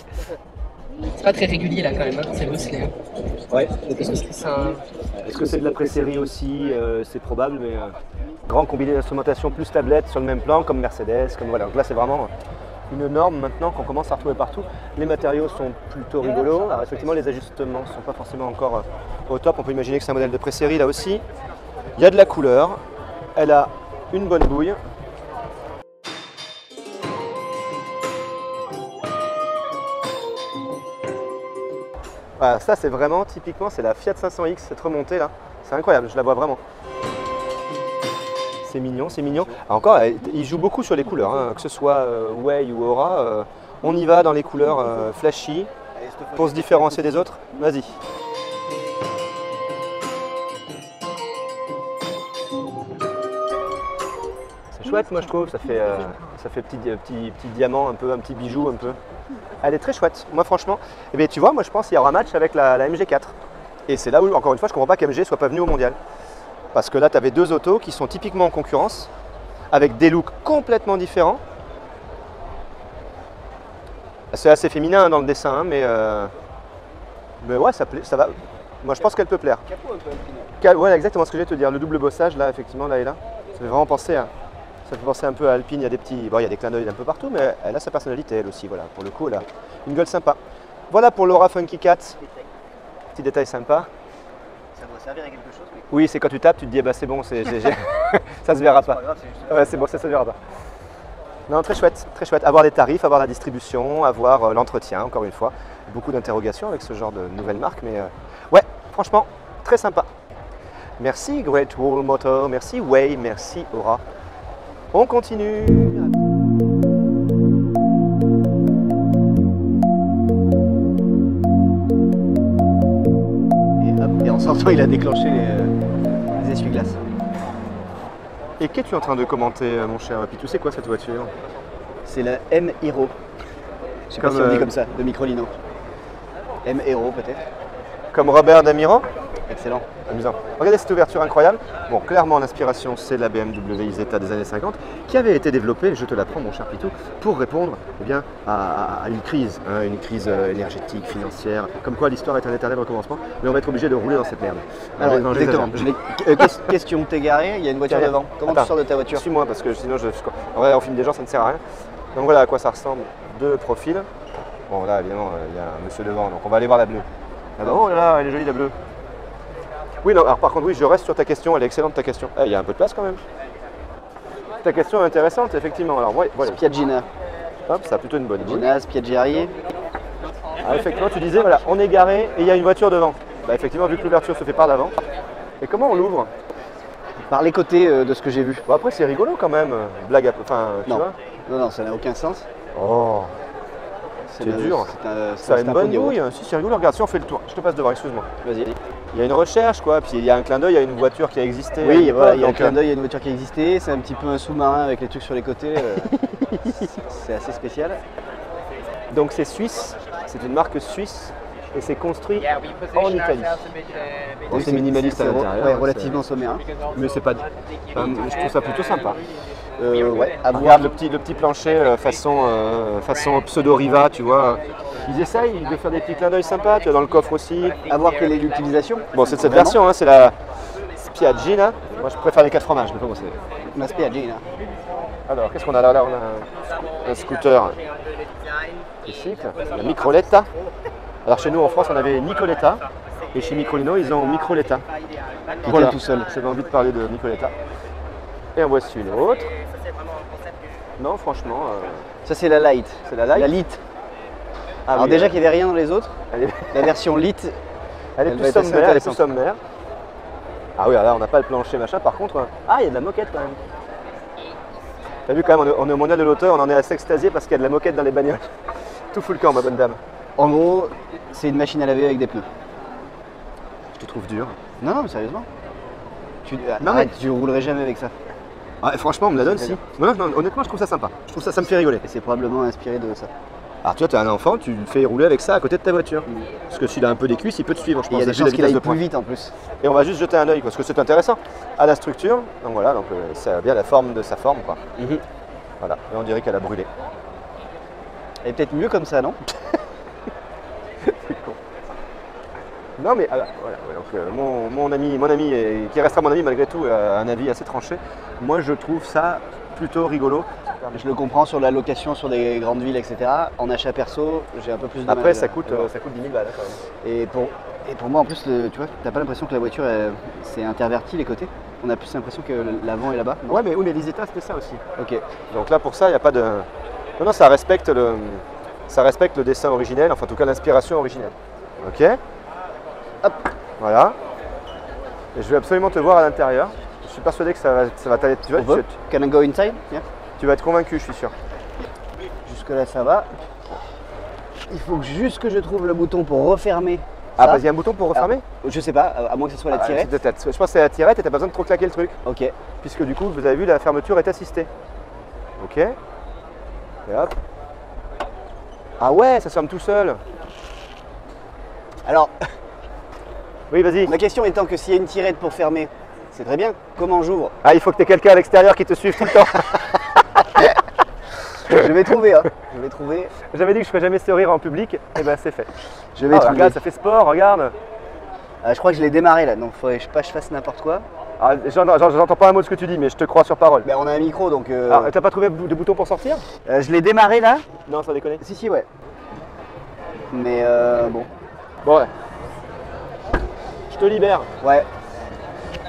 C'est pas très régulier là quand même, hein. C'est bosselé. Ouais. Est-ce que c'est de la pré-série aussi? C'est probable, mais grand combiné d'instrumentation plus tablette sur le même plan comme Mercedes, comme voilà. Donc là c'est vraiment une norme maintenant qu'on commence à retrouver partout. Les matériaux sont plutôt rigolos. Alors effectivement les ajustements ne sont pas forcément encore au top. On peut imaginer que c'est un modèle de pré-série là aussi. Il y a de la couleur, elle a une bonne bouille. Voilà, ça c'est vraiment typiquement, c'est la Fiat 500X, cette remontée là, c'est incroyable, je la vois vraiment. C'est mignon, c'est mignon. Alors encore, il joue beaucoup sur les couleurs, hein, que ce soit Way ou Aura, on y va dans les couleurs flashy pour se différencier des autres. Vas-y. C'est chouette, moi je trouve, ça fait petit diamant, un petit bijou un peu. Elle est très chouette, moi franchement. Et bien tu vois, moi je pense qu'il y aura match avec la MG4. Et c'est là où, encore une fois, je ne comprends pas qu'MG ne soit pas venu au mondial. Parce que là, tu avais deux autos qui sont typiquement en concurrence. avec des looks complètement différents. C'est assez féminin hein, dans le dessin, hein, mais ouais, ça va. Moi, je pense qu'elle peut plaire. Capot un peu alpine. Ouais, exactement ce que je vais te dire. Le double bossage, là, effectivement, là et là, ça fait vraiment penser à. Ça fait penser un peu à Alpine. Il y a des petits. Bon, il y a des clins d'œil un peu partout, mais elle a sa personnalité, elle aussi. Voilà, pour le coup, elle a une gueule sympa. Voilà pour Laura Funky Cat. Petit détail sympa. Ça doit servir à quelque chose, mais Oui, c'est quand tu tapes, tu te dis, bah c'est bon, ça se verra pas. pas grave, c'est juste. Ouais, c'est bon, ça se verra pas. Non, très chouette, très chouette. Avoir les tarifs, avoir la distribution, avoir l'entretien, encore une fois. Beaucoup d'interrogations avec ce genre de nouvelles marques, mais ouais, franchement, très sympa. Merci Great Wall Motor, merci Way, merci Aura. On continue. Et hop, et en sortant, il a déclenché les essuie-glaces. Et qu'es-tu en train de commenter, mon cher Pitou? C'est quoi cette voiture? C'est la M Hero. Je sais pas si on dit comme ça, de Microlino. M Hero peut-être. Comme Robert Damiro? Excellent. Amusant. Regardez cette ouverture incroyable. Bon, clairement, l'inspiration, c'est la BMW Isetta des années 50, qui avait été développée, je te l'apprends, mon cher Pitou, pour répondre eh bien, à une crise énergétique, financière. Comme quoi, l'histoire est un éternel recommencement, mais on va être obligé de rouler dans cette merde. Alors, Non, exactement. j'exagère. Question, t'es garé, il y a une voiture devant. Comment Attends, tu sors de ta voiture? Suis-moi, parce que sinon, en vrai, on filme des gens, ça ne sert à rien. Donc voilà à quoi ça ressemble. Deux profils. Bon, là, évidemment, il y a un monsieur devant, donc on va aller voir la bleue. Ah bah, oh là là, elle est jolie la bleue. Oui, non, alors par contre, oui, je reste sur ta question, elle est excellente ta question. Il y a un peu de place quand même. Ta question est intéressante, effectivement. Alors, ouais, voilà. Spiaggina. Hop, ça a plutôt une bonne idée. Gina, Spiaggiari. Ah, effectivement, tu disais, voilà, on est garé et il y a une voiture devant. Bah, effectivement, vu que l'ouverture se fait par l'avant. Et comment on l'ouvre? Par les côtés de ce que j'ai vu. Bon, après, c'est rigolo quand même. Blague, enfin, tu Non. vois. Non, ça n'a aucun sens. Oh, c'est dur. Ça a une bonne douille. Si, c'est rigolo. Regarde, si on fait le tour. Je te passe devant, excuse-moi. Vas-y. Il y a une recherche, quoi. Puis il y a un clin d'œil à une voiture qui a existé. Oui, voilà, il y a un donc, clin d'œil, il y a une voiture qui existait. C'est un petit peu un sous-marin avec les trucs sur les côtés. C'est assez spécial. Donc c'est suisse. C'est une marque suisse. Et c'est construit en Italie. Bon, c'est minimaliste à l'intérieur. Ouais, relativement sommaire. Hein. Mais c'est pas. Enfin, je trouve ça plutôt sympa. Ouais, à voir. Regarde le petit plancher façon pseudo-Riva, tu vois. Ils essayent de faire des petits clins d'œil sympas, tu as dans le coffre aussi. À voir quelle est l'utilisation. Bon, c'est de cette Vraiment version, hein, c'est la Spiaggina. Moi, je préfère les 4 fromages, mais pas moi, c'est. La Spiaggina. Alors, qu'est-ce qu'on a là? Là, on a un scooter tricycle, la Microletta. Alors, chez nous, en France, on avait Nicoletta. Et chez Microlino, ils ont Microletta. Qui Voilà, tient tout seul. j'avais envie de parler de Nicoletta. Et en voici une autre. Non, franchement, Ça, c'est la Light. c'est la Light. La Lite. Ah Alors, oui, déjà qu'il n'y avait rien dans les autres, elle est, la version Lite. elle est Elle plus va être assez sommaire, elle est plus intéressante. sommaire. Ah oui, alors là, on n'a pas le plancher, machin. Par contre, ah, il y a de la moquette quand même. T'as vu quand même, on est au mondial de l'auteur, on en est à s'extasier parce qu'il y a de la moquette dans les bagnoles. Tout fout le camp, ma bonne dame. En gros, c'est une machine à laver avec des pneus. Je te trouve dur. Non, mais sérieusement. Non, Arrête, tu roulerais jamais avec ça. Ah, franchement, on me la donne si. Non, honnêtement, je trouve ça sympa. Je trouve ça, ça me fait rigoler. Et c'est probablement inspiré de ça. Alors tu vois, tu as un enfant, tu le fais rouler avec ça à côté de ta voiture. Parce que s'il a un peu des cuisses, il peut te suivre, je Et il pense. y a des vu la chances qu'il vitesse aille de plus pointe. vite en plus. Et on va juste jeter un œil, parce que c'est intéressant. À la structure, donc voilà, donc ça a bien la forme de sa forme, quoi. Voilà, et on dirait qu'elle a brûlé. Elle est peut-être mieux comme ça, non? Non mais voilà, donc, mon ami qui restera mon ami malgré tout, a un avis assez tranché. Moi je trouve ça plutôt rigolo. Je le comprends sur la location sur des grandes villes, etc. En achat perso, j'ai un peu plus de Après mal ça à- coûte 10 000 balles hein, quand même. Et pour moi, en plus, tu vois, t'as pas l'impression que la voiture, c'est interverti les côtés? On a plus l'impression que l'avant est là-bas? non? Ouais mais oui mais l'Isetta c'était ça aussi. Ok. Donc là pour ça il n'y a pas de. Non, ça respecte le dessin originel, enfin en tout cas l'inspiration originelle. Ok. Hop, voilà. Et je vais absolument te voir à l'intérieur. Je suis persuadé que ça va t'aller. Tu On veut? Can I go inside? Yeah. tu vas être convaincu, je suis sûr. Jusque là, ça va. Il faut juste que je trouve le bouton pour refermer. Ah, ça. bah il y a un bouton pour refermer. Je sais pas, à moins que ce soit la tirette. C'est peut-être. Je pense que c'est la tirette et t'as pas besoin de trop claquer le truc. Ok. Puisque du coup, vous avez vu, la fermeture est assistée. Ok. Et hop. Ah ouais, ça se ferme tout seul. Alors, Oui, vas-y. ma question étant que s'il y a une tirette pour fermer, C'est très bien. Comment j'ouvre? Ah, il faut que tu aies quelqu'un à l'extérieur qui te suive tout le temps. Je vais trouver, hein. Je vais trouver. J'avais dit que je ferais jamais ce rire en public, et ben c'est fait. Je vais trouver. Regarde, ça fait sport, regarde. Je crois que je l'ai démarré là, donc faudrait pas que je fasse n'importe quoi. Ah, j'entends pas un mot de ce que tu dis, mais je te crois sur parole. Ben, on a un micro donc. Ah, t'as pas trouvé de bouton pour sortir? Je l'ai démarré là. Non, sans déconner. Si, ouais. Mais bon. Bon, ouais. Je te libère. Ouais.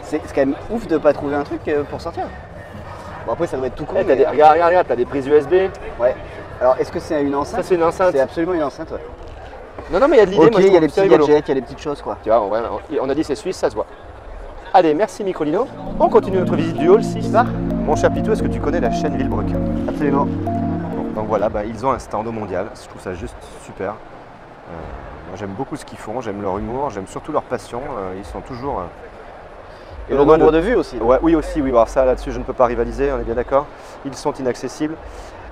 C'est quand même ouf de pas trouver un truc pour sortir. Bon, après, ça doit être tout con. Eh, mais... regarde, t'as des prises USB. Ouais. Alors, est-ce que c'est une enceinte? Ça, c'est une enceinte. C'est absolument une enceinte, ouais. Non, mais il y a de l'idée. Ok, moi, il y a des petits rigolo. gadgets, il y a des petites choses, quoi. Tu vois, on a dit c'est suisse, ça se voit. Allez, merci Microlino. On continue notre visite du hall 6. Mon cher Pitou, est-ce que tu connais la chaîne Villebrequin? Absolument. Bon, donc voilà, ils ont un stand au mondial. Je trouve ça juste super. Moi, j'aime beaucoup ce qu'ils font, j'aime leur humour, j'aime surtout leur passion. Ils sont toujours. Et le nombre de vues aussi. Ouais, oui, aussi, oui. Alors ça, là-dessus, je ne peux pas rivaliser, on est bien d'accord. Ils sont inaccessibles.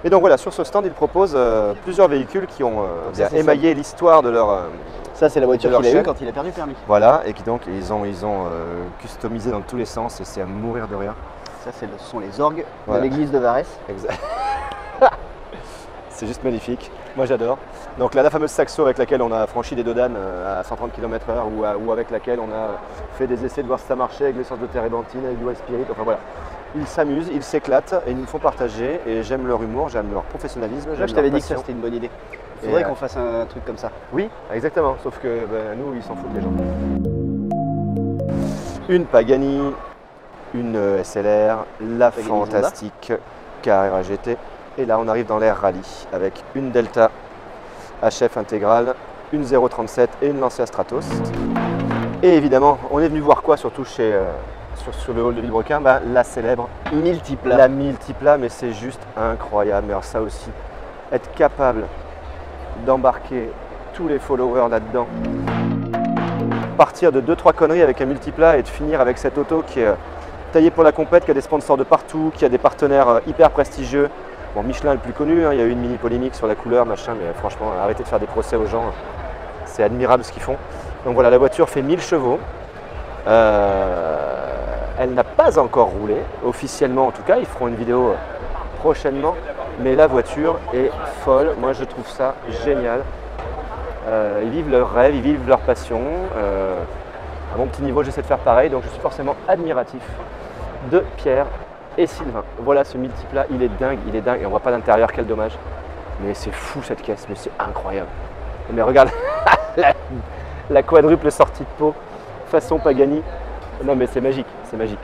Et donc voilà, sur ce stand, ils proposent plusieurs véhicules qui ont émaillé l'histoire de leur. Ça, c'est la voiture leur qu'il a chaîne. eue quand il a perdu le permis. Voilà, et qui donc ils ont customisé dans tous les sens et c'est à mourir de rire. Ça, ce sont les orgues Voilà. de l'église de Varès. Exact. C'est juste magnifique. Moi j'adore. Donc là, la fameuse Saxo avec laquelle on a franchi des dodanes à 130 km/h ou avec laquelle on a fait des essais de voir si ça marchait avec l'essence de térébenthine, avec du Wild Spirit. Enfin voilà. Ils s'amusent, ils s'éclatent et ils nous font partager. Et j'aime leur humour, j'aime leur professionnalisme. Là, je t'avais dit que ça, c'était une bonne idée. Il faudrait qu'on fasse un truc comme ça. Oui, exactement. Sauf que nous, ils s'en foutent les gens. Une Pagani, une SLR, la Pagani fantastique Carrera GT. Et là, on arrive dans l'ère rallye avec une Delta HF intégrale, une 037 et une Lancia Stratos. Et évidemment, on est venu voir quoi, surtout sur le hall de Villebrequin, la célèbre Multipla. La Multipla, mais c'est juste incroyable. Mais alors ça aussi, être capable d'embarquer tous les followers là-dedans, partir de 2-3 conneries avec un Multipla et de finir avec cette auto qui est taillée pour la compète, qui a des sponsors de partout, qui a des partenaires hyper prestigieux. Bon, Michelin est le plus connu, hein, il y a eu une mini polémique sur la couleur, machin, mais franchement, arrêtez de faire des procès aux gens, c'est admirable ce qu'ils font. Donc voilà, la voiture fait 1000 chevaux. Elle n'a pas encore roulé, officiellement en tout cas, ils feront une vidéo prochainement, mais la voiture est folle, moi je trouve ça génial. Ils vivent leur rêve, ils vivent leur passion. À mon petit niveau, j'essaie de faire pareil, donc je suis forcément admiratif de Pierre et Sylvain. Voilà, ce Multipla, il est dingue, et on voit pas l'intérieur, quel dommage. Mais c'est fou cette caisse, mais c'est incroyable. Mais regarde, la quadruple sortie de pot, façon Pagani. Non mais c'est magique, c'est magique.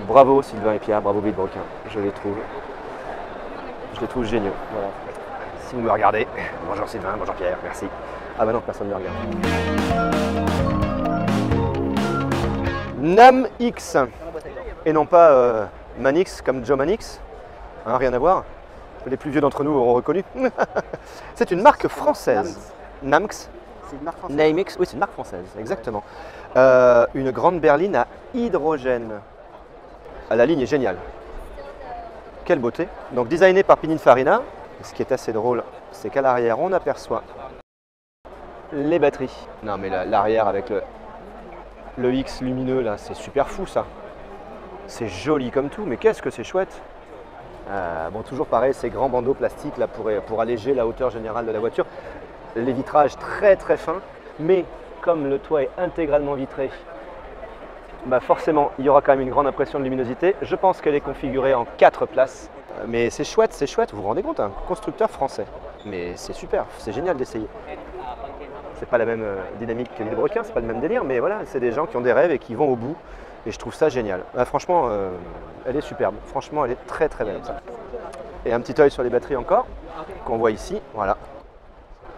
Bravo Sylvain et Pierre, bravo Villebrequin, je les trouve géniaux. Voilà. Si vous me regardez, bonjour Sylvain, bonjour Pierre, merci. Ah bah non, personne ne me regarde. NAM X, et non pas Manix comme Joe Manix, hein, rien à voir. Les plus vieux d'entre nous auront reconnu. C'est une marque française. Namx. C'est une marque française. Namx, oui, c'est une marque française, exactement. Une grande berline à hydrogène. La ligne est géniale. Quelle beauté. Donc designé par Pininfarina. Ce qui est assez drôle, c'est qu'à l'arrière, on aperçoit les batteries. Non mais l'arrière avec le X lumineux, là, c'est super fou ça. C'est joli comme tout, mais qu'est-ce que c'est chouette. Bon, toujours pareil, ces grands bandeaux plastiques là, pour alléger la hauteur générale de la voiture. Les vitrages très très fins, mais comme le toit est intégralement vitré, bah forcément il y aura quand même une grande impression de luminosité. Je pense qu'elle est configurée en 4 places. Mais c'est chouette, vous vous rendez compte, un constructeur français. Mais c'est super, c'est génial d'essayer. C'est pas la même dynamique que Villebrequin, c'est pas le même délire, mais voilà, c'est des gens qui ont des rêves et qui vont au bout. Et je trouve ça génial. Franchement, elle est superbe. Franchement, elle est très très belle. Et un petit œil sur les batteries encore, qu'on voit ici, voilà.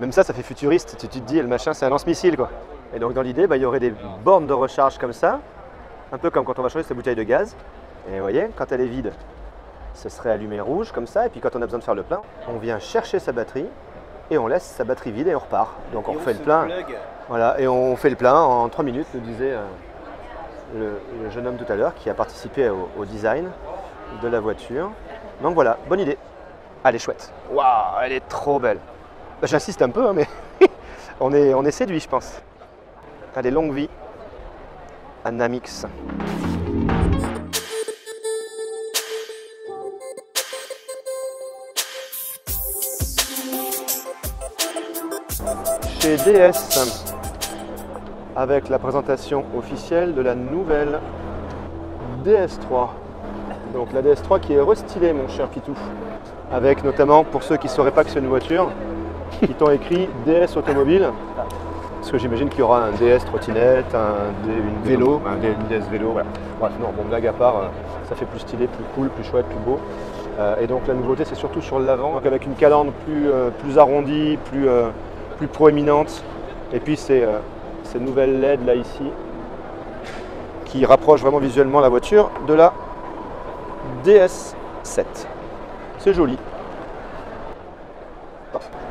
Même ça fait futuriste. Tu te dis, le machin, c'est un lance-missile, quoi. Et donc dans l'idée, il y aurait des bornes de recharge comme ça, un peu comme quand on va changer sa bouteille de gaz. Et vous voyez, quand elle est vide, ce serait allumé rouge comme ça. Et puis quand on a besoin de faire le plein, on vient chercher sa batterie et on laisse sa batterie vide et on repart. Donc on refait le plein. Voilà, et on fait le plein en 3 minutes, nous disait le jeune homme tout à l'heure qui a participé au design de la voiture. Donc voilà, bonne idée. Elle est chouette. Waouh, elle est trop belle. J'insiste un peu, hein, mais on est séduit, je pense. Allez, longue vie Anamix. Chez DS, avec la présentation officielle de la nouvelle DS3. Donc la DS3 qui est restylée, mon cher Pitou. Avec notamment, pour ceux qui ne sauraient pas que c'est une voiture, qui t'ont écrit DS automobile. Parce que j'imagine qu'il y aura un DS trottinette, une vélo, un DS vélo. Voilà. Bref, non, bon, blague à part, ça fait plus stylé, plus cool, plus chouette, plus beau. Et donc la nouveauté, c'est surtout sur l'avant, avec une calandre plus arrondie, plus proéminente. Et puis ces nouvelles LED là ici, qui rapprochent vraiment visuellement la voiture de la DS7. C'est joli.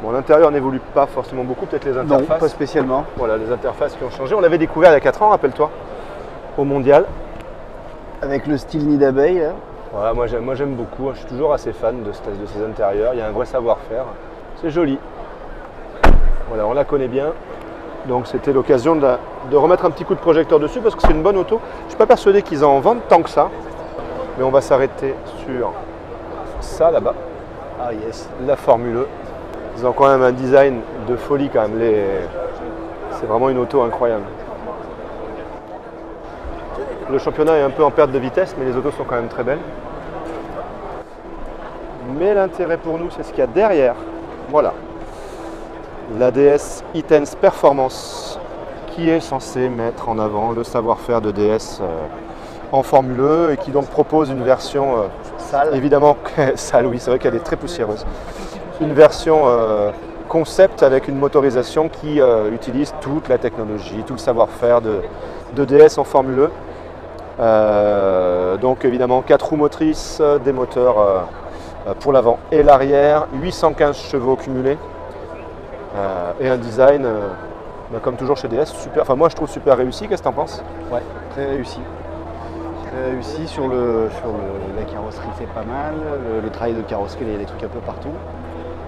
Bon, l'intérieur n'évolue pas forcément beaucoup, peut-être les interfaces. Non, pas spécialement. Voilà, les interfaces qui ont changé. On l'avait découvert il y a 4 ans, rappelle-toi, au Mondial. Avec le style nid d'abeille. Voilà, moi j'aime beaucoup, je suis toujours assez fan de ces intérieurs. Il y a un vrai savoir-faire. C'est joli. Voilà, on la connaît bien. Donc c'était l'occasion de remettre un petit coup de projecteur dessus parce que c'est une bonne auto. Je ne suis pas persuadé qu'ils en vendent tant que ça. Mais on va s'arrêter sur ça là-bas. Ah yes. La Formule E. Ils ont quand même un design de folie quand même. C'est vraiment une auto incroyable. Le championnat est un peu en perte de vitesse, mais les autos sont quand même très belles. Mais l'intérêt pour nous, c'est ce qu'il y a derrière. Voilà. La DS E-Tense Performance, qui est censée mettre en avant le savoir-faire de DS en Formule E et qui donc propose une version sale. Évidemment sale, oui, c'est vrai qu'elle est très poussiéreuse. Une version concept avec une motorisation qui utilise toute la technologie, tout le savoir-faire de DS en Formule E. Donc évidemment 4 roues motrices, des moteurs pour l'avant et l'arrière, 815 chevaux cumulés et un design, comme toujours chez DS, super. Enfin moi je trouve super réussi. Qu'est-ce que tu en penses? Ouais, très réussi. Très réussi sur la carrosserie, c'est pas mal. Le travail de carrosserie, il y a des trucs un peu partout.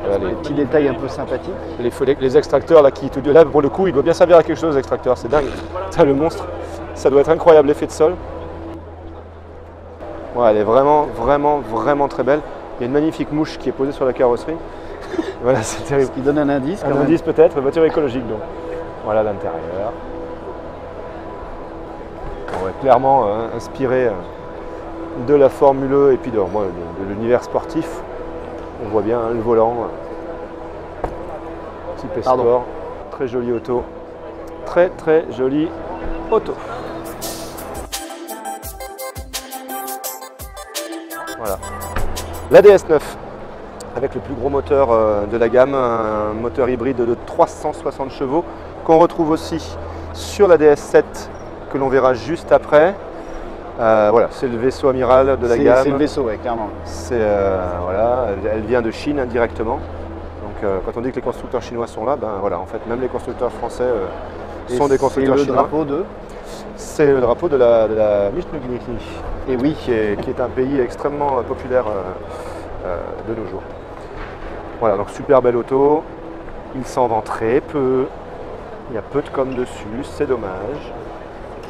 Voilà, les petits détails un peu sympathiques. Les extracteurs là, là pour le coup, il doit bien servir à quelque chose, l'extracteur, c'est dingue. Ça, le monstre, ça doit être incroyable l'effet de sol. Ouais, elle est vraiment très belle. Il y a une magnifique mouche qui est posée sur la carrosserie. Voilà, c'est terrible. Ce qui donne un indice. Un indice peut-être, voiture écologique donc. Voilà l'intérieur. On est clairement inspiré de la Formule E et puis de l'univers sportif. On voit bien le volant, type sport, très jolie auto, très jolie auto. Voilà, la DS9 avec le plus gros moteur de la gamme, un moteur hybride de 360 chevaux qu'on retrouve aussi sur la DS7 que l'on verra juste après. Voilà, c'est le vaisseau amiral de la gamme. C'est le vaisseau, ouais, clairement. Voilà, elle vient de Chine indirectement. Donc quand on dit que les constructeurs chinois sont là, ben voilà, en fait même les constructeurs français sont des constructeurs chinois. C'est le drapeau de C'est le drapeau de la Mishnugni. Et oui, qui est un pays extrêmement populaire de nos jours. Voilà, donc super belle auto. Il s'en vend très peu. Il y a peu de com dessus, c'est dommage.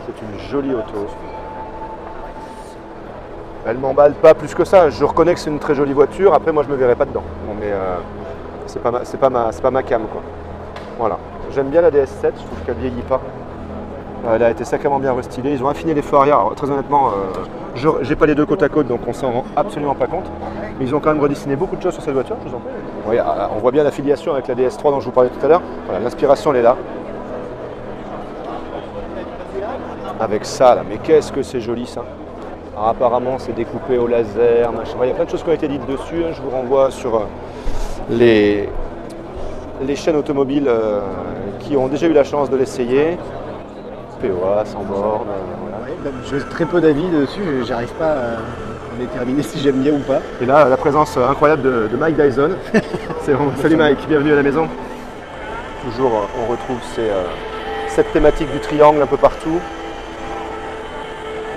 C'est une jolie auto. Elle m'emballe pas plus que ça. Je reconnais que c'est une très jolie voiture. Après, moi, je me verrai pas dedans. Bon, mais c'est pas ma cam, quoi. Voilà. J'aime bien la DS7. Je trouve qu'elle vieillit pas. Elle a été sacrément bien restylée. Ils ont affiné les feux arrière. Alors, très honnêtement, j'ai pas les deux côte à côte, donc on s'en rend absolument pas compte. Mais ils ont quand même redessiné beaucoup de choses sur cette voiture. Je vous en prie. Oui, on voit bien l'affiliation avec la DS3 dont je vous parlais tout à l'heure. Voilà, l'inspiration, elle est là. Avec ça, là. Mais qu'est-ce que c'est joli, ça. Alors, apparemment, c'est découpé au laser, machin. Il y a plein de choses qui ont été dites dessus. Je vous renvoie sur les chaînes automobiles qui ont déjà eu la chance de l'essayer. POA, sans borne. Voilà. Ouais, j'ai très peu d'avis dessus. J'arrive pas à déterminer si j'aime bien ou pas. Et là, la présence incroyable de Mike Dyson. Salut Mike, bienvenue à la maison. Toujours, on retrouve cette thématique du triangle un peu partout.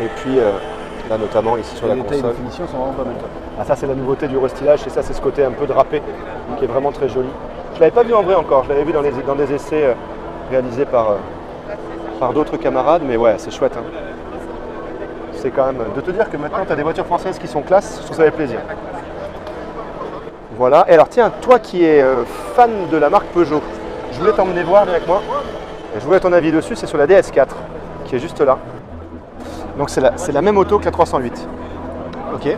Et puis là notamment ici sur la console. Les détails de finition sont vraiment pas mal. Ah, ça c'est la nouveauté du restylage et ça c'est ce côté un peu drapé qui est vraiment très joli. Je ne l'avais pas vu en vrai encore, je l'avais vu dans des essais réalisés par par d'autres camarades, mais ouais, c'est chouette. Hein. C'est quand même de te dire que maintenant tu as des voitures françaises qui sont classe, je trouve ça fait plaisir. Voilà, et alors tiens, toi qui es fan de la marque Peugeot, je voulais t'emmener voir avec moi, et je voulais ton avis dessus, c'est sur la DS4, qui est juste là. Donc c'est la même auto que la 308. Ok.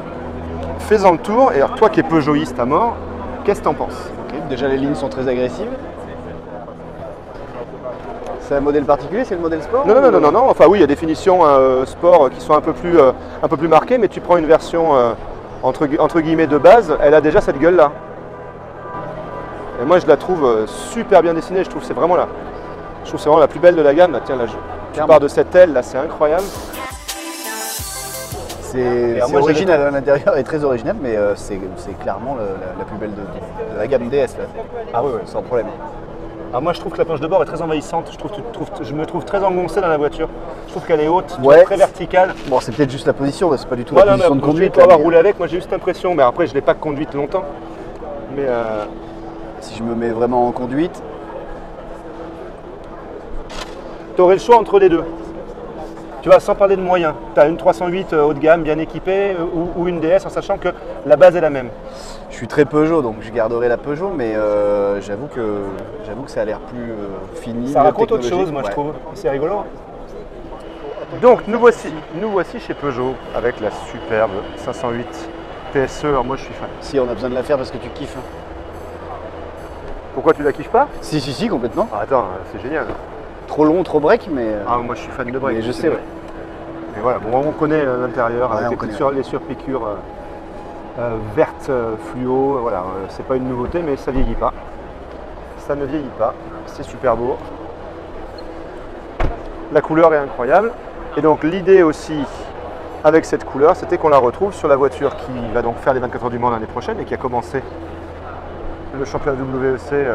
Fais-en le tour, et alors toi qui es Peugeotiste à mort, qu'est-ce que t'en penses? Ok. Déjà les lignes sont très agressives. C'est un modèle particulier, c'est le modèle sport? Non. Enfin oui, il y a des finitions sport qui sont un peu plus marquées, mais tu prends une version entre guillemets de base, elle a déjà cette gueule-là. Et moi je la trouve super bien dessinée, je trouve que c'est vraiment la plus belle de la gamme. Là, tiens, là, tu pars de cette aile, là c'est incroyable. C'est original, hein, l'intérieur est très original, mais c'est clairement la plus belle de la gamme DS. Là. Ah oui, sans problème. Alors moi je trouve que la planche de bord est très envahissante, je me trouve très engoncé dans la voiture. Je trouve qu'elle est haute, très verticale. Bon, c'est peut-être juste la position, c'est pas du tout la position de conduite. Pour avoir roulé avec, moi j'ai juste l'impression, mais après je ne l'ai pas conduite longtemps. Mais si je me mets vraiment en conduite, tu aurais le choix entre les deux. Tu vas sans parler de moyens. Tu as une 308 haut de gamme bien équipée ou une DS en sachant que la base est la même. Je suis très Peugeot, donc je garderai la Peugeot, mais j'avoue que ça a l'air plus fini. Ça raconte autre chose, moi je trouve. C'est rigolo. Donc nous voici chez Peugeot avec la superbe 508 PSE. Alors moi je suis fan. Si, on a besoin de la faire parce que tu kiffes. Pourquoi tu la kiffes pas? Si, complètement. Ah, attends, c'est génial. Trop long, trop break, mais. Ah, moi je suis fan de break. Mais je sais, ouais. Mais voilà, bon, on connaît l'intérieur avec les surpiqûres vertes fluo. Voilà, c'est pas une nouveauté, mais ça vieillit pas. Ça ne vieillit pas. C'est super beau. La couleur est incroyable. Et donc l'idée aussi avec cette couleur, c'était qu'on la retrouve sur la voiture qui va donc faire les 24 heures du Mans l'année prochaine et qui a commencé le championnat WEC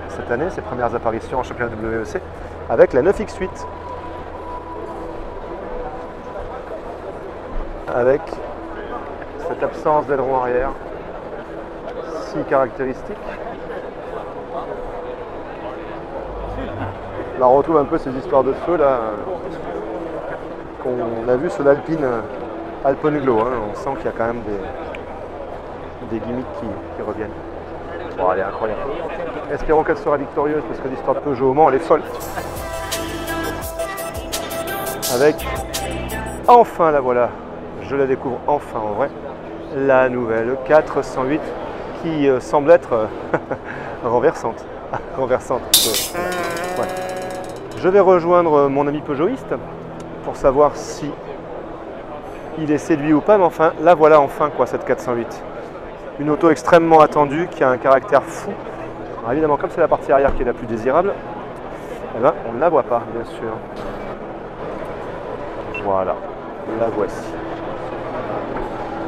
cette année, ses premières apparitions en championnat WEC, avec la 9X8. Avec cette absence d'aileron arrière si caractéristique. Là, on retrouve un peu ces histoires de feu là qu'on a vu sur l'Alpine Alpenglow. Hein. On sent qu'il y a quand même des gimmicks qui reviennent. Bon, elle est incroyable. Espérons qu'elle sera victorieuse parce que l'histoire de Peugeot au Mans, elle est folle. Avec, enfin la voilà, je la découvre enfin en vrai, la nouvelle 408 qui semble être renversante. Ouais. Je vais rejoindre mon ami Peugeotiste pour savoir si il est séduit ou pas, mais enfin, la voilà enfin quoi, cette 408. Une auto extrêmement attendue qui a un caractère fou. Alors évidemment, comme c'est la partie arrière qui est la plus désirable, eh ben, on ne la voit pas, bien sûr. Voilà, la voici.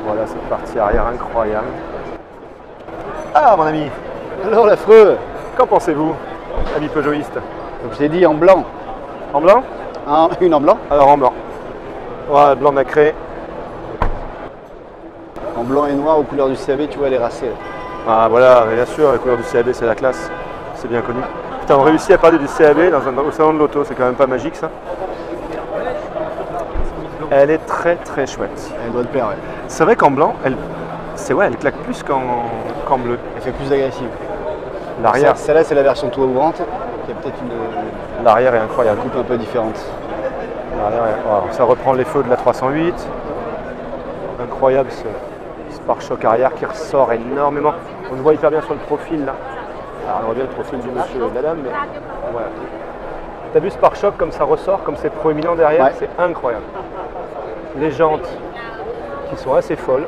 Voilà cette partie arrière incroyable. Ah mon ami, alors l'affreux, qu'en pensez-vous, ami Peugeotiste? Donc je t'ai dit en blanc. En blanc? Une en blanc. Alors en blanc. Voilà, blanc nacré. En blanc et noir aux couleurs du CAB, tu vois, elle est racée. Ah voilà, bien sûr, la couleur du CAB c'est la classe, c'est bien connu. Putain, on réussit à parler du CAB au salon de l'auto, c'est quand même pas magique ça. Elle est très très chouette. Elle doit te plaire, ouais. C'est vrai qu'en blanc, elle claque plus qu'en bleu. Elle fait plus agressive. L'arrière. Celle-là, c'est la version tout ouvrante. Il y a peut-être une L'arrière est incroyable. coupe un peu différente. Wow, ça reprend les feux de la 308. Incroyable ce pare-choc arrière qui ressort énormément. On le voit hyper bien sur le profil là. Alors on voit bien le profil du monsieur et de la dame, mais voilà. T'as vu ce pare-choc comme ça ressort, comme c'est proéminent derrière, c'est incroyable. Les jantes qui sont assez folles.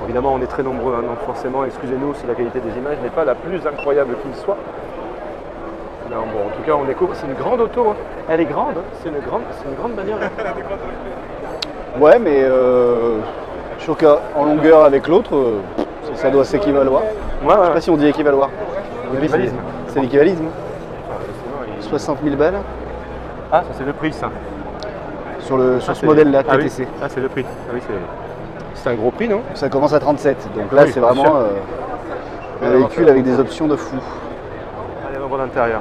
Évidemment, on est très nombreux, hein, donc forcément, excusez-nous si la qualité des images n'est pas la plus incroyable qu'il soit. Non, bon, en tout cas, on découvre. C'est une grande auto. Hein. Elle est grande. Hein. C'est une grande bagnole. Ouais, mais je trouve qu'en longueur avec l'autre, ça doit s'équivaloir. Ouais. Je sais pas si on dit équivaloir. L'équivalisme. C'est l'équivalisme. 60 000 balles. Ah, ça c'est le prix, ça. Sur ce modèle-là, TTC. Ah, c'est le prix. Ah oui, c'est un gros prix, non? Ça commence à 37. Donc là, c'est vraiment un véhicule avec des options de fou. Allez, on va voir l'intérieur.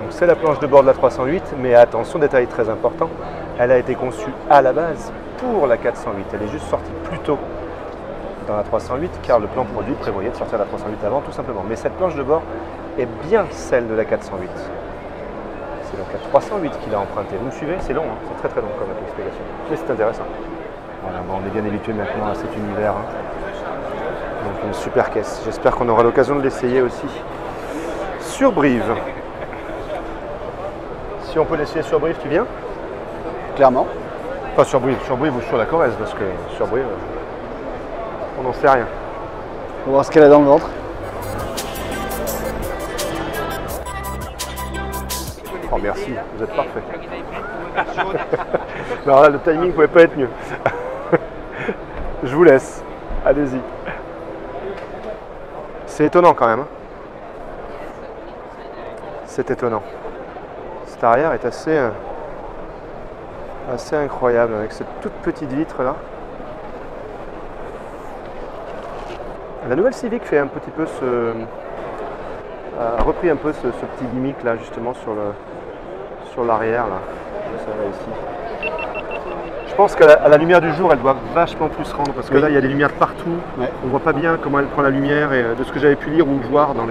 c'est la planche de bord de la 308, mais attention, détail très important, elle a été conçue à la base pour la 408. Elle est juste sortie plus tôt dans la 308 car le plan produit prévoyait de sortir la 308 avant tout simplement. Mais cette planche de bord est bien celle de la 408. C'est donc la 308 qui l'a empruntée. Vous me suivez? C'est long, hein, c'est très long comme explication. Mais c'est intéressant. Voilà, bon, on est bien habitué maintenant à cet univers. Hein. Donc une super caisse. J'espère qu'on aura l'occasion de l'essayer aussi sur Brive. Si on peut l'essayer sur Brive, tu viens? Clairement. Pas sur Brive ou sur la Corrèze, parce que sur Brive, on n'en sait rien. On va voir ce qu'elle a dans le ventre. Oh merci, vous êtes parfait. Alors là, le timing ne pouvait pas être mieux. Je vous laisse, allez-y. C'est étonnant quand même. C'est étonnant. Cet arrière est assez incroyable avec cette toute petite vitre là. La nouvelle Civic fait un petit peu a repris un peu ce petit gimmick là justement sur l'arrière là. Ça va ici. Je pense qu'à la lumière du jour elle doit vachement plus se rendre parce que là il y a des lumières de partout. Ouais. On voit pas bien comment elle prend la lumière et de ce que j'avais pu lire ou voir dans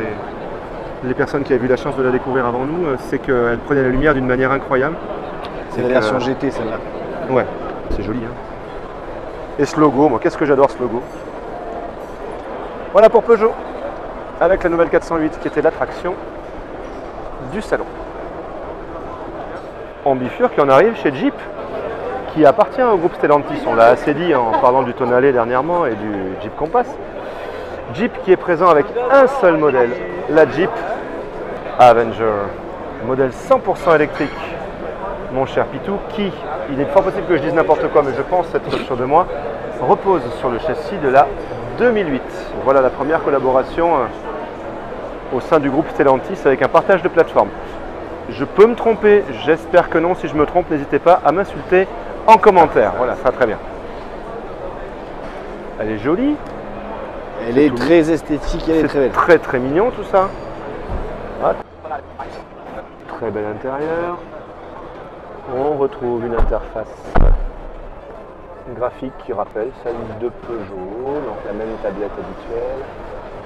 les personnes qui avaient eu la chance de la découvrir avant nous, c'est qu'elle prenait la lumière d'une manière incroyable. C'est la version GT celle-là. Ouais, c'est joli. Hein. Et ce logo, moi qu'est-ce que j'adore ce logo. Voilà pour Peugeot, avec la nouvelle 408 qui était l'attraction du salon. On bifurque et on arrive chez Jeep, qui appartient au groupe Stellantis. On l'a assez dit en parlant du Tonale dernièrement et du Jeep Compass. Jeep qui est présent avec un seul modèle, la Jeep Avenger, modèle 100% électrique, mon cher Pitou, qui, il est fort possible que je dise n'importe quoi, mais je pense être sûr de moi, repose sur le châssis de la 2008. Voilà la première collaboration au sein du groupe Stellantis avec un partage de plateforme. Je peux me tromper, j'espère que non. Si je me trompe, n'hésitez pas à m'insulter en commentaire. Voilà, ça va très bien. Elle est jolie. Elle est très esthétique, elle est très belle. Très très mignon tout ça. Ah. Très bel intérieur. On retrouve une interface graphique qui rappelle celle de Peugeot, donc la même tablette habituelle.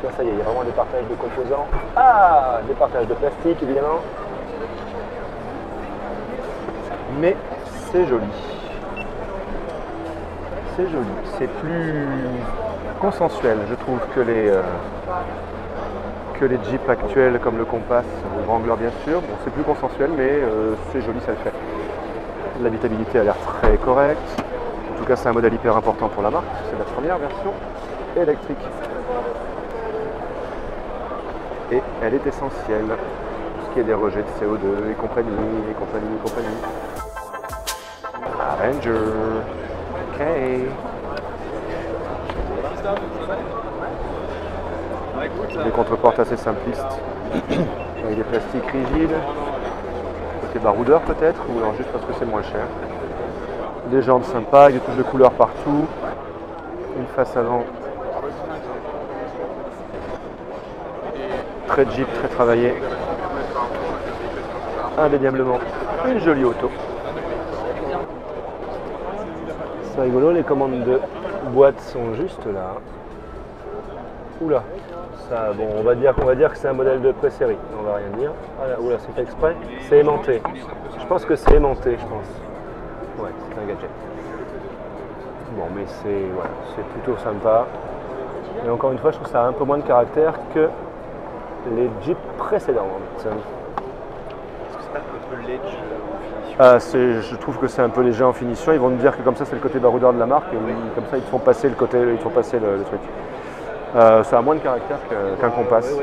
Là, ça y est, il y a vraiment des partages de composants. Ah, des partages de plastique évidemment. Mais c'est joli. C'est joli. C'est plus consensuel, je trouve, que les Jeeps actuels comme le Compass, le Wrangler bien sûr. Bon, c'est plus consensuel, mais c'est joli, ça le fait. L'habitabilité a l'air très correcte. En tout cas, c'est un modèle hyper important pour la marque. C'est la première version électrique. Et elle est essentielle. Tout ce qui est des rejets de CO2 et compagnie, et compagnie, et compagnie. Avenger. Ok. Des contreportes assez simplistes. Avec des plastiques rigides. Côté baroudeur peut-être, ou alors juste parce que c'est moins cher. Des jantes sympas, avec des touches de couleur partout. Une face avant très Jeep, très travaillée. Indéniablement une jolie auto. C'est rigolo, les commandes de boîte sont juste là. Oula, ça, bon, on va dire que c'est un modèle de pré-série, on va rien dire. Ah là, oula, c'est fait exprès. C'est aimanté. Je pense que c'est aimanté, je pense. Ouais, c'est un gadget. Bon, mais c'est plutôt sympa. Et encore une fois, je trouve ça a un peu moins de caractère que les Jeeps précédents. Est-ce que c'est pas un peu léger? Je trouve que c'est un peu léger en finition. Ils vont me dire que comme ça, c'est le côté baroudeur de la marque. Et comme ça, ils te font passer le côté, ils te font passer le truc. Ça a moins de caractère qu'un Compass.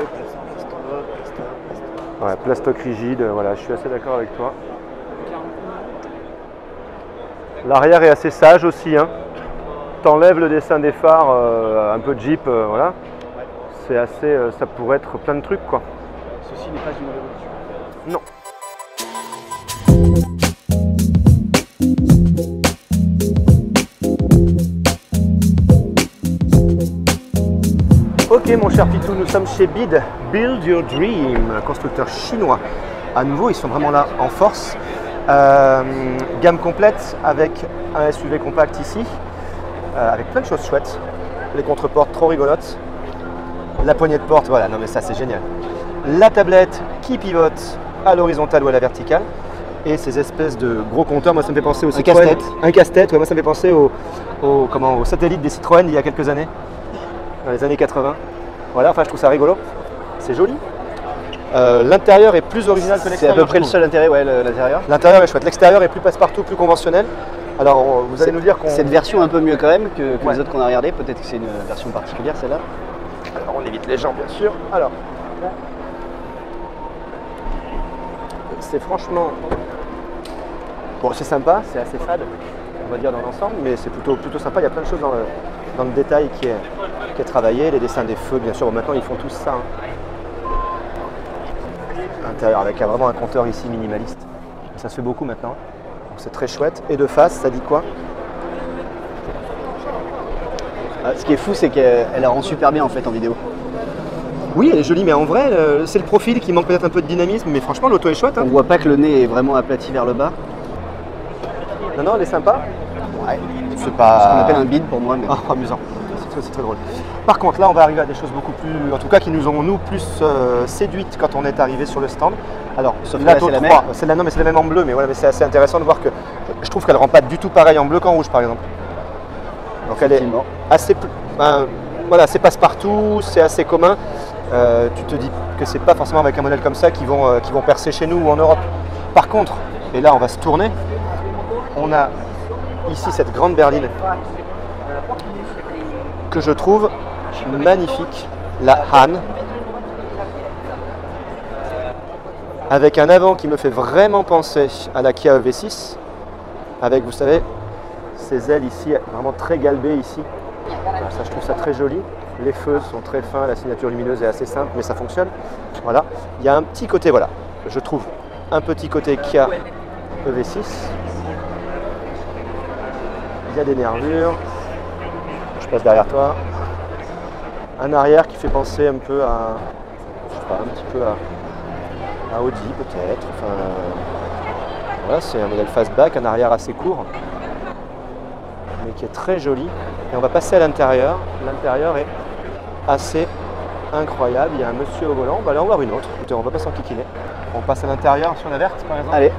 Ouais, plastoc rigide. Voilà, je suis assez d'accord avec toi. L'arrière est assez sage aussi, hein. T'enlèves le dessin des phares, un peu Jeep, voilà. C'est assez, ça pourrait être plein de trucs, quoi. Ceci n'est pas une révolution. Non. Ok mon cher Pitou, nous sommes chez BYD, Build Your Dream, un constructeur chinois à nouveau, ils sont vraiment là en force. Gamme complète avec un SUV compact ici, avec plein de choses chouettes. Les contreportes trop rigolotes. La poignée de porte, voilà, non mais ça c'est génial. La tablette qui pivote à l'horizontale ou à la verticale. Et ces espèces de gros compteurs, moi ça me fait penser au Citroën. casse-tête. Un casse-tête, ouais, moi ça me fait penser au satellite des Citroën il y a quelques années, dans les années 80. Voilà, enfin je trouve ça rigolo. C'est joli. L'intérieur est plus original que l'extérieur. C'est à peu près le seul intérêt, ouais, l'intérieur. L'intérieur est chouette. L'extérieur est plus passe-partout, plus conventionnel. Alors vous allez nous dire qu'on... Cette version un peu mieux quand même que Ouais. les autres qu'on a regardé. Peut-être que c'est une version particulière celle-là. Alors on évite les gens bien sûr. Alors, c'est franchement... Bon, c'est sympa, c'est assez fade, on va dire dans l'ensemble, mais c'est plutôt sympa. Il y a plein de choses dans le détail qui est travaillé. Les dessins des feux, bien sûr. Bon, maintenant ils font tous ça. Intérieur avec vraiment un compteur ici minimaliste. Ça se fait beaucoup maintenant. Donc c'est très chouette. Et de face, ça dit quoi? Ce qui est fou, c'est qu'elle la rend super bien en fait en vidéo. Oui, elle est jolie, mais en vrai, c'est le profil qui manque peut-être un peu de dynamisme. Mais franchement, l'auto est chouette. On voit pas que le nez est vraiment aplati vers le bas. Non, elle est sympa. Ouais. C'est Ce pas... qu'on appelle un bide pour moi. Mais... Ah, amusant. C'est très drôle. Par contre, là, on va arriver à des choses beaucoup plus, en tout cas, qui nous ont, nous, plus séduites quand on est arrivé sur le stand. Alors, Sauf que là, c'est la même. Non, mais c'est la même en bleu, mais voilà, mais c'est assez intéressant de voir que je trouve qu'elle rend pas du tout pareil en bleu qu'en rouge, par exemple. Donc, elle est Effectivement. assez, voilà, c'est passe-partout, c'est assez commun. Tu te dis que c'est pas forcément avec un modèle comme ça qui vont percer chez nous ou en Europe. Par contre, et là, on va se tourner. On a ici cette grande berline que je trouve magnifique, la Han, avec un avant qui me fait vraiment penser à la Kia EV6, avec, vous savez, ces ailes ici, vraiment très galbées ici. Alors ça, je trouve ça très joli. Les feux sont très fins, la signature lumineuse est assez simple, mais ça fonctionne. Voilà, il y a un petit côté, voilà, je trouve un petit côté Kia EV6. Il y a des nervures. Je passe derrière toi. Un arrière qui fait penser un peu à, je sais pas, un petit peu à Audi peut-être. Enfin, voilà, c'est un modèle fastback, un arrière assez court, mais qui est très joli. Et on va passer à l'intérieur. L'intérieur est assez incroyable. Il y a un monsieur au volant. On va aller en voir une autre. Écoutez, on va pas s'enquiquiner. On passe à l'intérieur sur la verte, par exemple. Allez.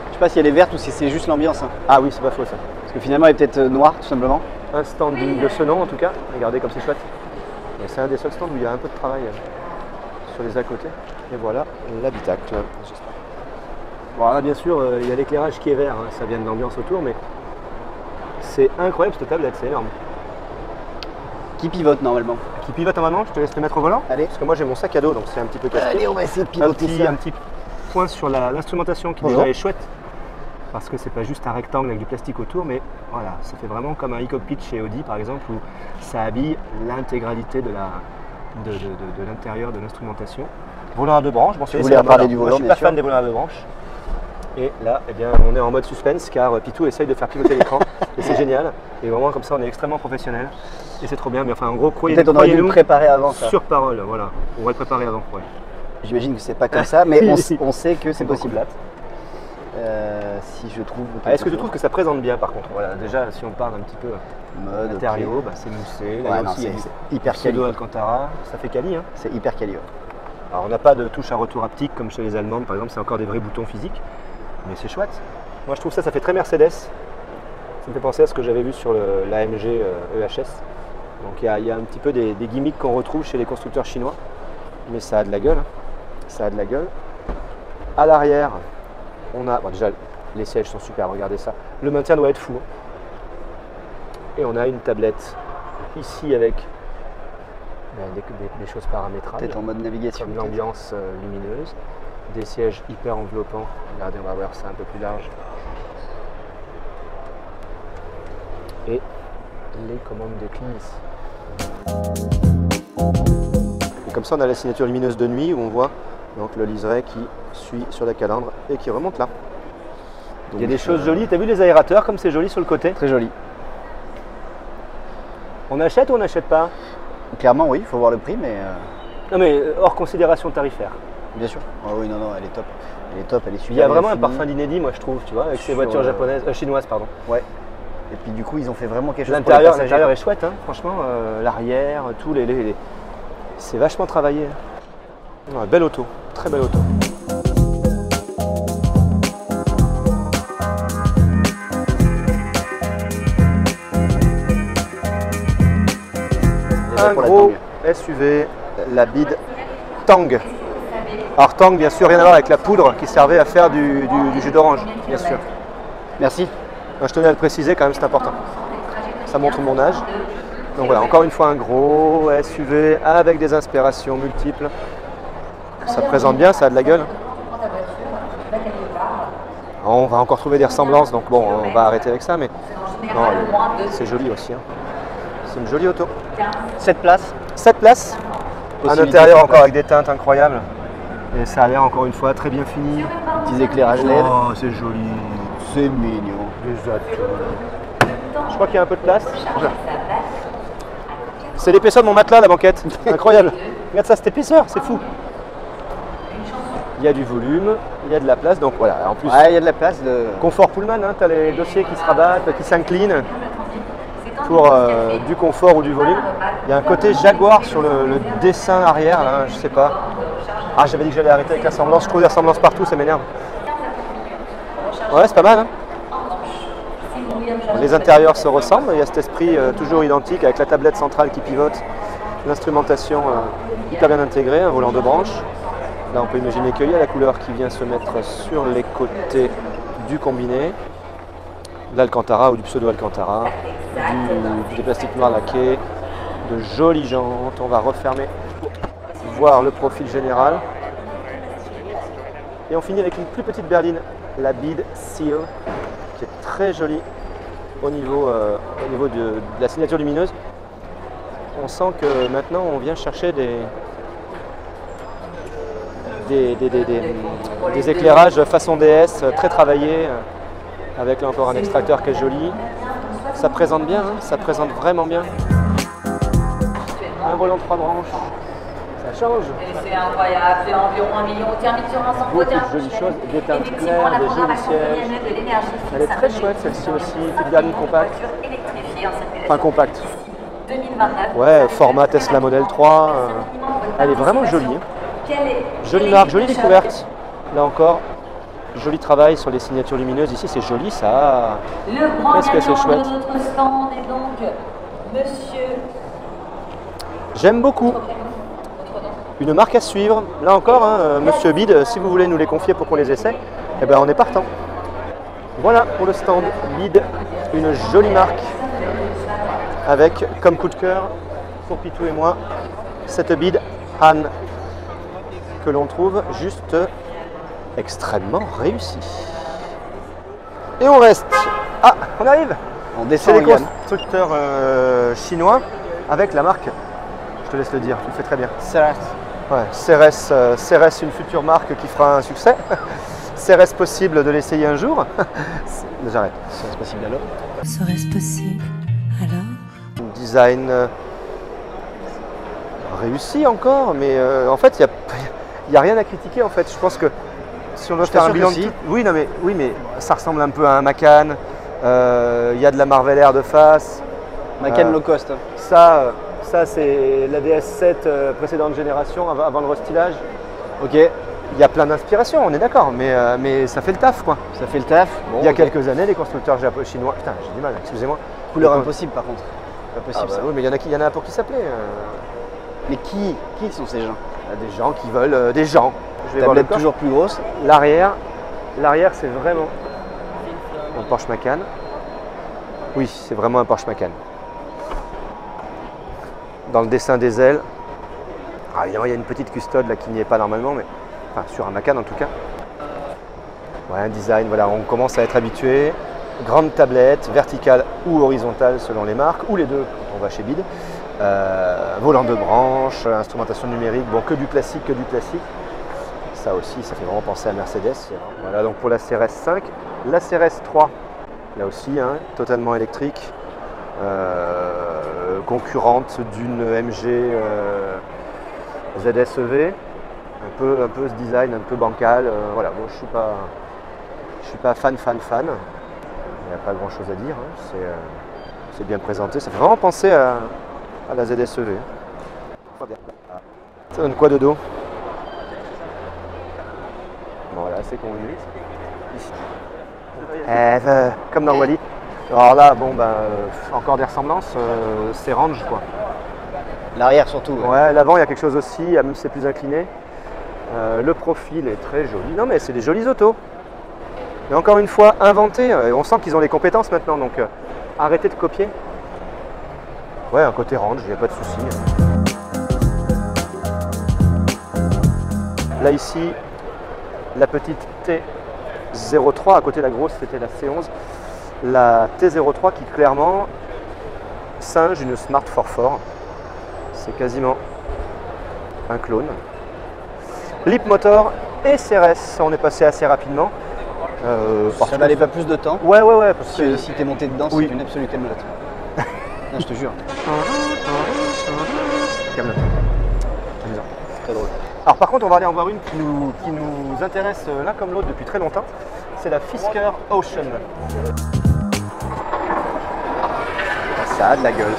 Je sais pas si elle est verte ou si c'est juste l'ambiance. Hein. Ah oui, c'est pas faux ça. Parce que finalement, elle est peut-être noire tout simplement. Un stand de ce nom en tout cas. Regardez comme c'est chouette. Et c'est un des seuls stands où il y a un peu de travail sur les à côté. Et voilà l'habitacle. Bon, là bien sûr, il y a l'éclairage qui est vert. Hein. Ça vient de l'ambiance autour, mais c'est incroyable cette tablette, c'est énorme. Qui pivote normalement. Qui pivote normalement, je te laisse le mettre au volant. Allez. Parce que moi j'ai mon sac à dos, donc c'est un petit peu casse-tête. Allez, on va essayer de pivoter ça. Un petit point sur l'instrumentation qui Bonjour. déjà est chouette. Parce que c'est pas juste un rectangle avec du plastique autour, mais voilà, ça fait vraiment comme un e-cockpit chez Audi par exemple, où ça habille l'intégralité de l'intérieur de l'instrumentation. Volant à deux branches, bon, Je voulais reparler du volant, moi, je suis bien pas fan sûr. des volants à deux branches. Et là, eh bien, on est en mode suspense car Pitou essaye de faire pivoter l'écran et c'est génial. Et vraiment comme ça, on est extrêmement professionnel et c'est trop bien. Mais enfin, en gros, Peut-être on aurait dû le préparer avant ça. sur parole, voilà. On va le préparer avant. Ouais. J'imagine que c'est pas comme ça, mais on sait que c'est possible. Là. Si je trouve. Est-ce que tu trouves que ça présente bien par contre? Voilà, déjà, si on parle un petit peu mode matériaux, bah, c'est moussé. Là, Ouais, non, aussi, il y a c'est hyper quali. pseudo Alcantara, ça fait quali. Hein. C'est hyper quali. Ouais. Alors, on n'a pas de touche à retour haptique comme chez les Allemandes, par exemple, c'est encore des vrais boutons physiques, mais c'est chouette. Moi, je trouve ça fait très Mercedes. Ça me fait penser à ce que j'avais vu sur l'AMG EHS. Donc, il y a un petit peu des gimmicks qu'on retrouve chez les constructeurs chinois, mais ça a de la gueule. Hein. Ça a de la gueule. À l'arrière, on a, bon, déjà, les sièges sont super, regardez ça. Le maintien doit être fou. Hein. Et on a une tablette ici avec des choses paramétrables. Peut-être en mode navigation. Comme l'ambiance lumineuse. Des sièges hyper enveloppants. Regardez, on va voir ça un peu plus large. Et les commandes de clim ici. Et comme ça, on a la signature lumineuse de nuit où on voit donc le liseré qui suit sur la calandre et qui remonte là. Donc, il y a des choses jolies. Tu as vu les aérateurs comme c'est joli sur le côté? Très joli. On achète ou on n'achète pas? Clairement, oui, il faut voir le prix, mais. Non mais hors considération tarifaire. Bien sûr. Ah oui, non, elle est top. Elle est top, elle est super. Il y a bien vraiment un finie. parfum d'inédit, moi je trouve, tu vois, avec ces Sur, voitures japonaises, chinoises, pardon. Ouais. Et puis du coup, ils ont fait vraiment quelque chose pour les passagers. L'intérieur est chouette, hein, franchement, l'arrière, tout, c'est vachement travaillé. Ouais, belle auto, très belle auto. Un gros SUV, la BID Tang. Alors Tang, bien sûr, rien à voir avec la poudre qui servait à faire du jus d'orange, bien sûr. Merci. Je tenais à le préciser quand même, c'est important. Ça montre mon âge. Donc voilà, encore une fois un gros SUV avec des inspirations multiples. Ça présente bien, ça a de la gueule. On va encore trouver des ressemblances, donc bon, on va arrêter avec ça, mais non, c'est joli aussi. Hein. C'est une jolie auto. 7 places. 7 places. Un intérieur encore avec des teintes incroyables. Et ça a l'air encore une fois très bien fini. Petits éclairages LED. Oh, c'est joli. C'est mignon. Je crois qu'il y a un peu de place. C'est l'épaisseur de mon matelas, la banquette. Incroyable. Regarde ça, cette épaisseur, c'est fou. Il y a du volume, il y a de la place, donc voilà. En plus, ouais, il y a de la place. Confort Pullman, hein, tu as les dossiers qui se rabattent, qui s'inclinent pour du confort ou du volume. Il y a un côté Jaguar sur le dessin arrière, là, je sais pas. Ah, j'avais dit que j'allais arrêter avec la ressemblance. Je trouve des ressemblances partout, ça m'énerve. Ouais, c'est pas mal. Hein. Les intérieurs se ressemblent, il y a cet esprit toujours identique avec la tablette centrale qui pivote, l'instrumentation hyper bien intégrée, un volant de branche. Là, on peut imaginer qu'il y a la couleur qui vient se mettre sur les côtés du combiné, de l'Alcantara ou du pseudo-Alcantara, des plastiques noirs laqués, de jolies jantes. On va refermer pour voir le profil général. Et on finit avec une plus petite berline, la BID Seal, qui est très jolie au niveau de la signature lumineuse. On sent que maintenant on vient chercher des éclairages façon DS très travaillés, avec là encore un extracteur qui est joli. Ça présente bien, hein, ça présente vraiment bien. Un volant de 3 branches, ça change. C'est incroyable, c'est environ 1 million thermique sur un sans Beaucoup de jolies choses, des teintes claires, des jolis sièges. Elle est très chouette celle-ci aussi, petite berline compacte. Enfin compacte. 2029. Ouais, format Tesla Model 3. Elle est vraiment jolie. Hein. Jolie marque, jolie découverte. Là encore, joli travail sur les signatures lumineuses. Ici, c'est joli, ça. Qu'est-ce que c'est chouette. Notre stand est donc Monsieur. J'aime beaucoup. Une marque à suivre. Là encore, hein, Monsieur Bid, si vous voulez nous les confier pour qu'on les essaie, eh ben, on est partant. Voilà pour le stand Bid, une jolie marque avec comme coup de cœur pour Pitou et moi cette Bid Han que l'on trouve juste extrêmement réussie. Et on reste. Ah, on arrive. On C'est descend les Yann. constructeurs chinois avec la marque. Je te laisse le dire, tu le fais très bien. Ouais, CRS, une future marque qui fera un succès. Serait-ce possible de l'essayer un jour? J'arrête. Serait-ce possible alors? Serait-ce possible alors? Design réussi encore, mais en fait, il n'y a rien à critiquer. En fait, je pense que si on doit faire un bilan de oui, mais ça ressemble un peu à un Macan. Il y a de la Marvel Air de face. Macan low cost. Ça c'est la DS7 précédente génération, avant le restylage. Ok. Il y a plein d'inspirations, on est d'accord, mais ça fait le taf, quoi. Ça fait le taf. Bon, il y a quelques années, les constructeurs chinois, putain, j'ai du mal, excusez-moi. Couleur impossible par contre. Pas possible ça. Oui, mais il y en a pour qui s'appelait. Mais qui sont ces gens? Des gens qui veulent des gens. Je vais voir Tablette toujours plus grosse. L'arrière, c'est vraiment un Porsche Macan. Oui, c'est vraiment un Porsche Macan. Dans le dessin des ailes, évidemment, il y a une petite custode là qui n'y est pas normalement, mais enfin sur un Macan en tout cas. Ouais, un design, voilà, on commence à être habitué. Grande tablette, verticale ou horizontale selon les marques, ou les deux quand on va chez Bid. Volant de branche, instrumentation numérique, bon, que du classique. Ça aussi, ça fait vraiment penser à Mercedes. Voilà, donc pour la CRS 5, la CRS 3, là aussi, hein, totalement électrique, concurrente d'une MG ZSEV, un peu ce design, un peu bancal. Voilà, bon, je suis pas fan. Il n'y a pas grand chose à dire. Hein. C'est bien présenté. Ça fait vraiment penser à la ZSEV. Ça donne quoi de dos? Bon, voilà, c'est convenu. Comme dans Wall-E. Alors là, bon, encore des ressemblances. C'est range, quoi. L'arrière surtout. Ouais, l'avant, il y a quelque chose aussi, même si c'est plus incliné. Le profil est très joli. Non, mais c'est des jolis autos. Et encore une fois, inventés. On sent qu'ils ont les compétences maintenant, donc arrêtez de copier. Ouais, un côté range, il n'y a pas de souci. Là, ici, la petite T03, à côté de la grosse, c'était la C11. La T03 qui clairement singe une Smart 44. C'est quasiment un clone. Leap Motor et CRS, on est passé assez rapidement. Ça n'allait pas plus de temps. Ouais, parce que si t'es monté dedans, oui. c'est une absolue camelote. Non, je te jure. Camelote. Très drôle. Alors par contre, on va aller en voir une qui nous intéresse l'un comme l'autre depuis très longtemps. C'est la Fisker Ocean. Ça a de la gueule.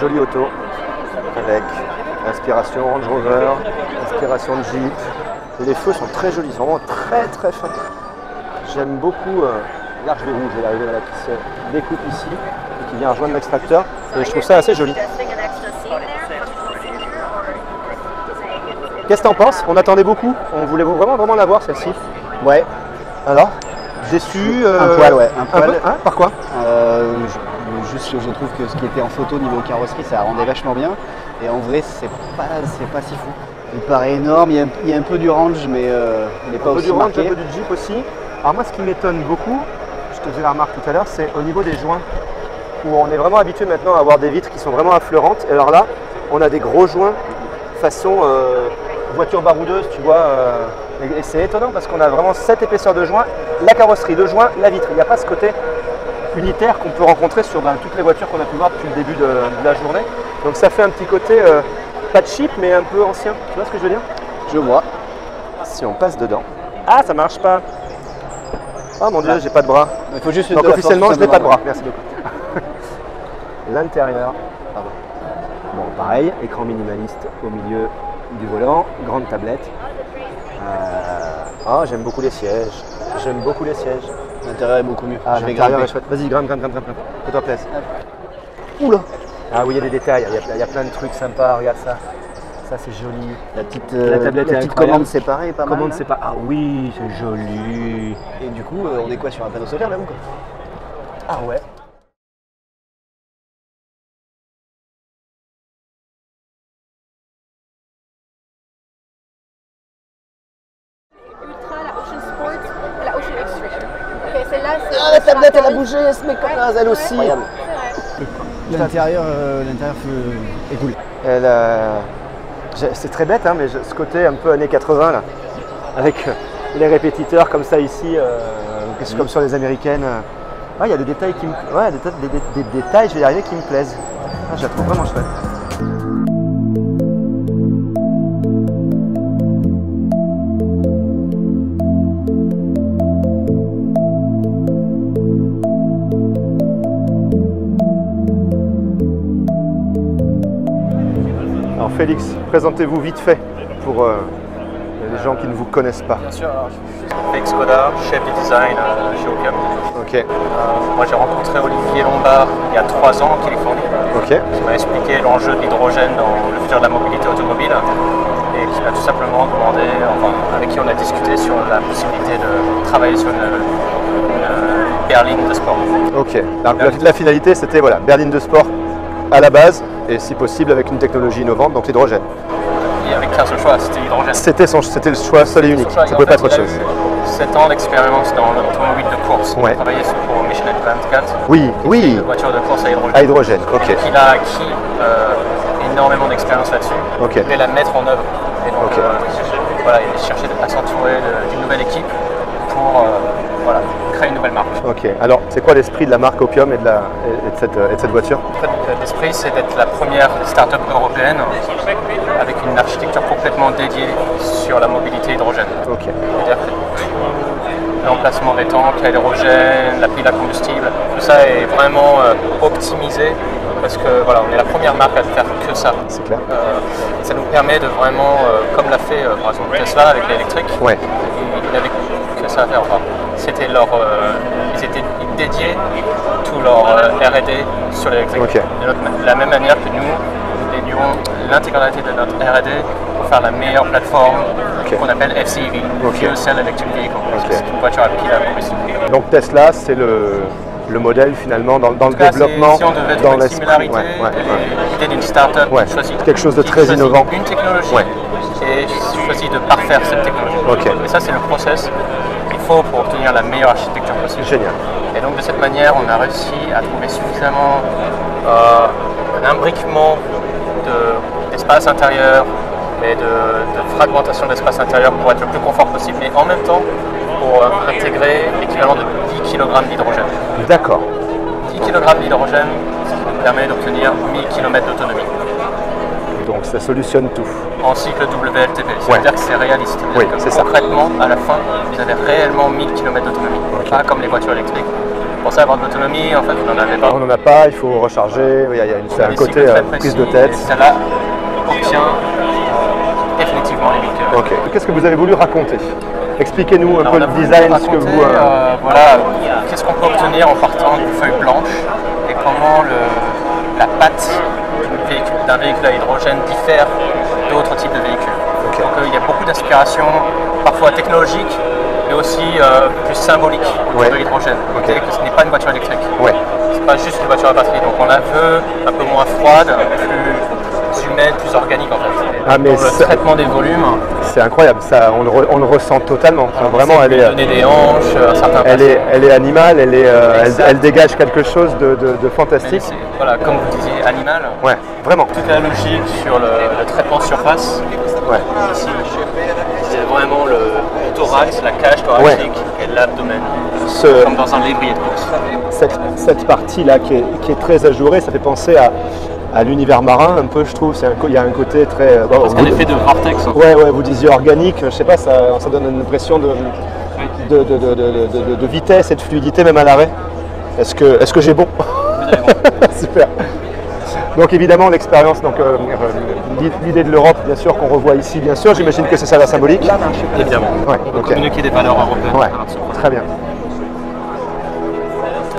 Jolie auto avec inspiration Range Rover, inspiration de Jeep. Et les feux sont très jolis, ils sont vraiment très fins. J'aime beaucoup l'arche de rouge, l'arrivée à la qui se découpe ici et qui vient rejoindre l'extracteur. Et je trouve ça assez joli. Qu'est-ce que t'en penses? On attendait beaucoup, on voulait vraiment la voir celle-ci. Ouais. Alors? Déçu? Un poil, ouais. Un poil. Hein? Par quoi? Juste je trouve que ce qui était en photo niveau carrosserie, ça rendait vachement bien. Et en vrai, c'est pas si fou. Il paraît énorme, il y a un peu du range, mais il n'est pas aussi marqué. Un peu du Jeep aussi. Alors moi, ce qui m'étonne beaucoup, je te faisais la remarque tout à l'heure, c'est au niveau des joints, où on est vraiment habitué maintenant à avoir des vitres qui sont vraiment affleurantes. Et alors là, on a des gros joints façon voiture baroudeuse, tu vois. Et c'est étonnant parce qu'on a vraiment cette épaisseur de joints, la carrosserie, le joint, la vitre. Il n'y a pas ce côté unitaire qu'on peut rencontrer sur toutes les voitures qu'on a pu voir depuis le début de la journée. Donc ça fait un petit côté pas cheap mais un peu ancien. Tu vois ce que je veux dire? Je vois. Si on passe dedans. Ah, ça marche pas. Oh mon dieu, j'ai pas de bras. Il faut juste donc officiellement, je n'ai pas de bras. Merci beaucoup. L'intérieur. Bon, pareil, écran minimaliste au milieu du volant, grande tablette. Oh, j'aime beaucoup les sièges. L'intérieur est beaucoup mieux. Ah, l'intérieur est chouette. Vas-y, grimpe. Fais-toi plaisir. Oula. Ah oui, il y a des détails. Il y a plein de trucs sympas. Regarde ça. Ça, c'est joli. La petite commande séparée, pas mal. Ah oui, c'est joli. Et du coup, on est quoi sur un panneau solaire là ou quoi? Ah ouais. Ultra, la Ocean Sport et la Ocean Extreme. Ok, celle-là, c'est. Ah, la tablette, elle a bougé, elle se met comme ça, elle aussi. Incroyable. L'intérieur est cool. C'est très bête, hein, mais ce côté un peu années 80 là, avec les répétiteurs comme ça ici, comme sur les américaines. Il y a des détails qui me, des détails, je vais y arriver, qui me plaisent. Je la trouve vraiment chouette. Alors Félix, présentez-vous vite fait pour les gens qui ne vous connaissent pas. Bien sûr, alors, je suis Félix Godard, chef du design chez Ocam. Ok. Moi j'ai rencontré Olivier Lombard il y a 3 ans en Californie. Ok. Qui m'a expliqué l'enjeu de l'hydrogène dans le futur de la mobilité automobile et qui m'a tout simplement demandé, avec qui on a discuté sur la possibilité de travailler sur une berline de sport. Ok. La finalité c'était berline de sport à la base et si possible avec une technologie innovante, donc l'hydrogène. Il n'y avait qu'un seul choix, c'était l'hydrogène. C'était le choix seul et unique, ça ne pouvait pas être autre chose. 7 ans d'expérience dans l'automobile de course. Ouais. Il a travaillé pour Michelin 24. Oui. Une voiture de course à hydrogène. À hydrogène, ok. Il a acquis énormément d'expérience là-dessus. Ok. Il voulait la mettre en œuvre. Et donc, il cherchait à s'entourer d'une nouvelle équipe pour voilà, créer une nouvelle marque. Ok, alors c'est quoi l'esprit de la marque Opium et de cette voiture? En fait, l'esprit, c'est d'être la première start-up européenne avec une architecture complètement dédiée sur la mobilité hydrogène. Ok. C'est-à-dire que l'emplacement des tanks à hydrogène, la pile à combustible, tout ça est vraiment optimisé parce que voilà, on est la première marque à ne faire que ça. C'est clair. Ça nous permet de vraiment, comme l'a fait par exemple Tesla avec l'électrique, Ouais. ils n'avaient que ça à faire. Enfin, c'était leur, ils étaient dédiés tout leur R&D sur l'électrique. Ok. De la même manière que nous dédions l'intégralité de notre R&D pour faire la meilleure plateforme qu'on appelle FCEV, Fuel Cell Electric Vehicle. C'est une voiture à pile à combustible. Donc Tesla, c'est le modèle finalement dans le développement, si on devait dans trouver une l'esprit. similarité, l'idée d'une start-up quelque chose de très innovant. Une technologie et choisit de parfaire cette technologie. Et ça, c'est le process qu'il faut pour obtenir la meilleure architecture possible. Génial. Et donc de cette manière, on a réussi à trouver suffisamment un imbriquement d'espace intérieur et de fragmentation d'espace intérieur pour être le plus confort possible, mais en même temps pour intégrer l'équivalent de 10 kg d'hydrogène. D'accord. 10 kg d'hydrogène, ce qui nous permet d'obtenir 1000 km d'autonomie. Donc ça solutionne tout. En cycle WLTP, c'est-à-dire que c'est réaliste. Oui, c'est ça. Concrètement, à la fin, vous avez réellement 1000 km d'autonomie. Pas comme les voitures électriques. Pour ça, avoir de l'autonomie, en fait, vous n'en avez pas. On n'en a pas, il faut recharger, c'est un côté prise de tête. Celle-là obtient définitivement les 1000 km. Ok. Qu'est-ce que vous avez voulu raconter? Expliquez-nous un peu le design, ce que vous... voilà, qu'est-ce qu'on peut obtenir en partant d'une feuille blanche et comment la patte d'un véhicule à hydrogène diffère d'autres types de véhicules. Donc il y a beaucoup d'inspiration, parfois technologiques, mais aussi plus symbolique de l'hydrogène. Que ce n'est pas une voiture électrique. C'est pas juste une voiture à batterie. Donc on la veut un peu moins froide, plus humaine, plus organique en fait. Mais dans le traitement des volumes. C'est incroyable, ça, on le ressent totalement. Enfin, vraiment, elle est. Donner des hanches, un certain. Elle est animale, elle dégage quelque chose de fantastique. Voilà, comme vous disiez, animal. Ouais, vraiment. Toute la logique sur le traitement de surface. Ouais. Ici, c'est vraiment le thorax, la cage thoracique et l'abdomen. Comme dans un lévrier de course. Cette partie-là qui est très ajourée, ça fait penser à l'univers marin un peu, je trouve. Il y a un côté très... Parce qu'un effet de vortex. Ouais, vous disiez organique, je sais pas, ça donne une impression de vitesse et de fluidité même à l'arrêt. Est-ce que j'ai bon? Vous avez bon. Super. Donc évidemment l'expérience, l'idée de l'Europe bien sûr qu'on revoit ici, bien sûr, j'imagine que c'est ça la symbolique. Évidemment. On peut communiquer des valeurs européennes. Ouais, très bien.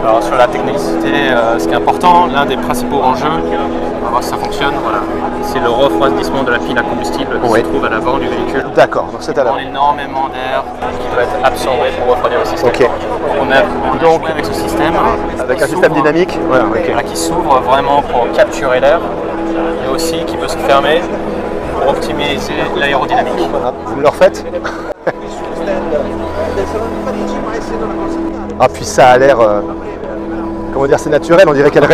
Alors sur la technicité, ce qui est important, l'un des principaux enjeux, on va voir si ça fonctionne, voilà, c'est le refroidissement de la pile à combustible qui se trouve à l'avant du véhicule. D'accord, donc c'est à l'avant. Il y a énormément d'air qui doit être absorbé pour refroidir le système. On a joué avec ce système. Avec un système dynamique qui s'ouvre vraiment pour capturer l'air et aussi qui peut se fermer pour optimiser l'aérodynamique. Vous le refaites? Ah puis ça a l'air, comment dire, c'est naturel, on dirait qu'elle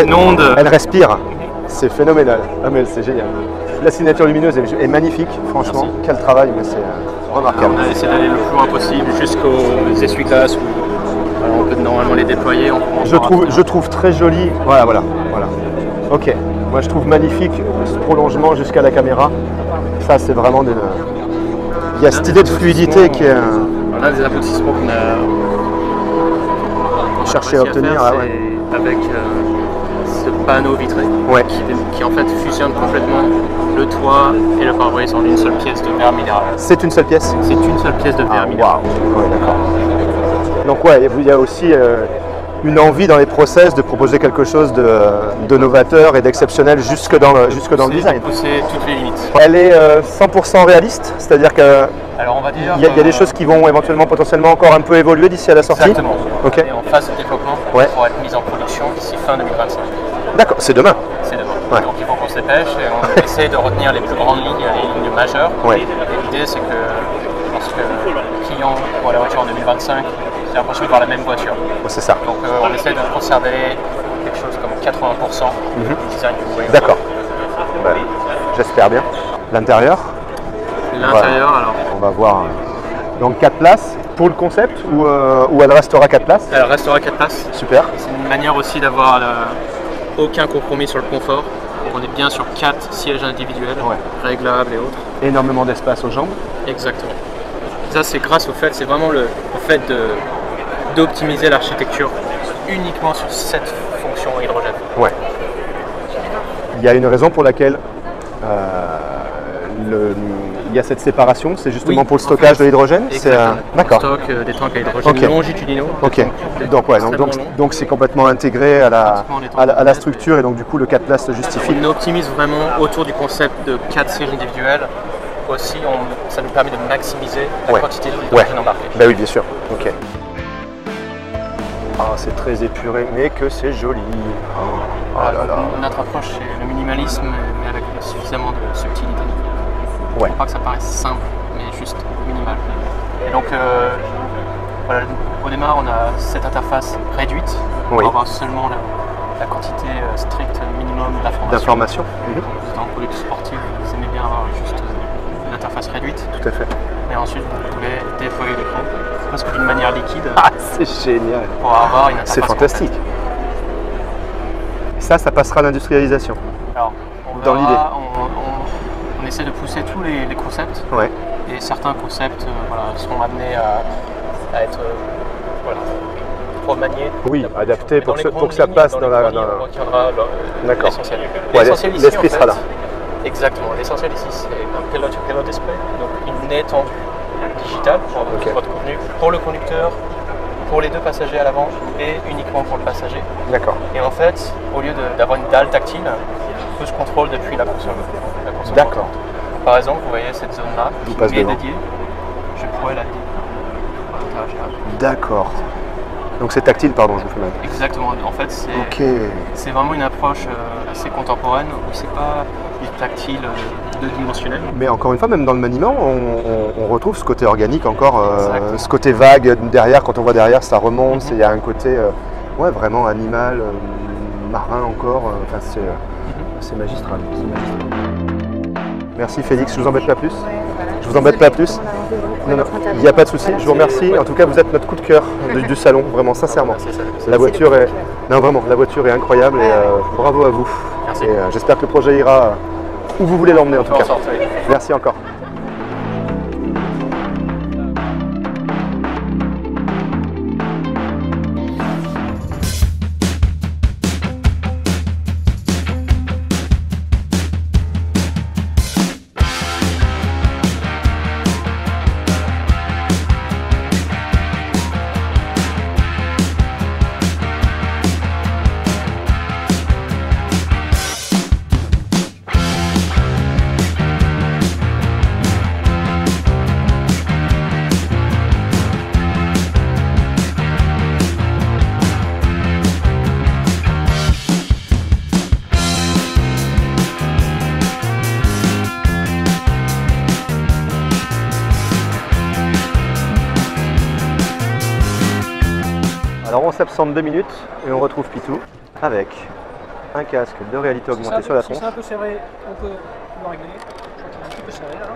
respire. C'est phénoménal, mais c'est génial. La signature lumineuse est magnifique, franchement. Merci. Quel travail, mais c'est remarquable. On a essayé d'aller le plus loin possible jusqu'aux essuie-glaces où on peut normalement les déployer. Je trouve très joli, voilà. Ok, moi je trouve magnifique ce prolongement jusqu'à la caméra. Ça c'est vraiment il y a cette idée de fluidité qui est... L'un des aboutissements qu'on a cherché à obtenir avec ce panneau vitré qui en fait fusionne complètement le toit et le pare-brise en une seule pièce de verre minéral. C'est une seule pièce? C'est une seule pièce de verre minéral. Ouais, d'accord. Donc il y a aussi une envie dans les process de proposer quelque chose de novateur et d'exceptionnel jusque dans le design. Pousser toutes les limites. Elle est 100% réaliste, c'est-à-dire que alors on va dire, il y a des choses qui vont éventuellement potentiellement encore un peu évoluer d'ici à la sortie. Exactement. Ok. Et en phase de développement pour être mise en production d'ici fin 2025. D'accord, c'est demain. C'est demain. Donc il faut qu'on se dépêche et on essaie de retenir les plus grandes lignes, les lignes majeures. Et l'idée c'est que lorsque le client voit la voiture en 2025, j'ai l'impression de voir la même voiture. C'est ça. Donc on essaie de conserver quelque chose comme 80% du design que vous voyez. D'accord. J'espère bien. L'intérieur? L'intérieur, alors. On va voir Donc 4 places pour le concept ou elle restera 4 places? Elle restera 4 places. Super. C'est une manière aussi d'avoir aucun compromis sur le confort. On est bien sur 4 sièges individuels, réglables et autres. Énormément d'espace aux jambes. Exactement. Ça c'est grâce au fait, c'est vraiment le fait d'optimiser l'architecture uniquement sur cette fonction hydrogène. Ouais. Il y a une raison pour laquelle il y a cette séparation, c'est justement pour le stockage de l'hydrogène. D'accord. On stocke des tanks à hydrogène longitudinaux. Ok. Donc c'est complètement intégré à la structure et donc du coup le 4 places se justifie. On optimise vraiment autour du concept de 4 sièges individuels. Aussi, ça nous permet de maximiser la quantité d'hydrogène embarquée. Ben oui, bien sûr. Ok. Ah, c'est très épuré, mais que c'est joli. Oh là là. Notre approche, c'est le minimalisme, mais avec suffisamment de subtilité. Ouais. Faut pas que ça paraisse simple, mais juste minimal. Et donc, voilà, au démarrar, on a cette interface réduite pour avoir seulement la quantité stricte minimum d'information. Dans le produit sportif, vous aimez bien avoir juste une interface réduite. Tout à fait. Et ensuite, vous pouvez déployer l'écran presque d'une manière liquide. Ah, c'est génial. Pour avoir une interface. C'est fantastique. Ça passera à l'industrialisation. Alors, dans l'idée. On essaie de pousser tous les concepts. Ouais. Et certains concepts seront amenés à être remaniés. Oui, adaptés pour que ça passe dans la. D'accord. L'essentiel. L'esprit sera là. Exactement. L'essentiel ici, c'est un payload display, donc une étendue digitale pour votre contenu, pour le conducteur, pour les 2 passagers à l'avant et uniquement pour le passager. D'accord. Et en fait, au lieu d'avoir une dalle tactile, tout se contrôle depuis la console. D'accord. Par exemple, vous voyez cette zone-là qui est dédiée, je pourrais la dédier. D'accord. Donc c'est tactile, pardon, je vous fais mal. Exactement. En fait, c'est vraiment une approche assez contemporaine où c'est pas du tactile 2-dimensionnel. Mais encore une fois, même dans le maniement, on retrouve ce côté organique encore, ce côté vague derrière. Quand on voit derrière, ça remonte. Il y a un côté vraiment animal, marin encore. C'est magistral. Merci Félix, je vous embête pas plus. Je vous embête pas plus. Non, il n'y a pas de souci, je vous remercie. En tout cas, vous êtes notre coup de cœur du salon, vraiment sincèrement. La voiture est, la voiture est incroyable et bravo à vous. Et j'espère que le projet ira où vous voulez l'emmener en tout cas. Merci encore. Alors on s'absente 2 minutes et on retrouve Pitou avec un casque de réalité augmentée sur la tronche. C'est un peu serré, on peut le régler. Je crois qu'il est un petit peu serré là.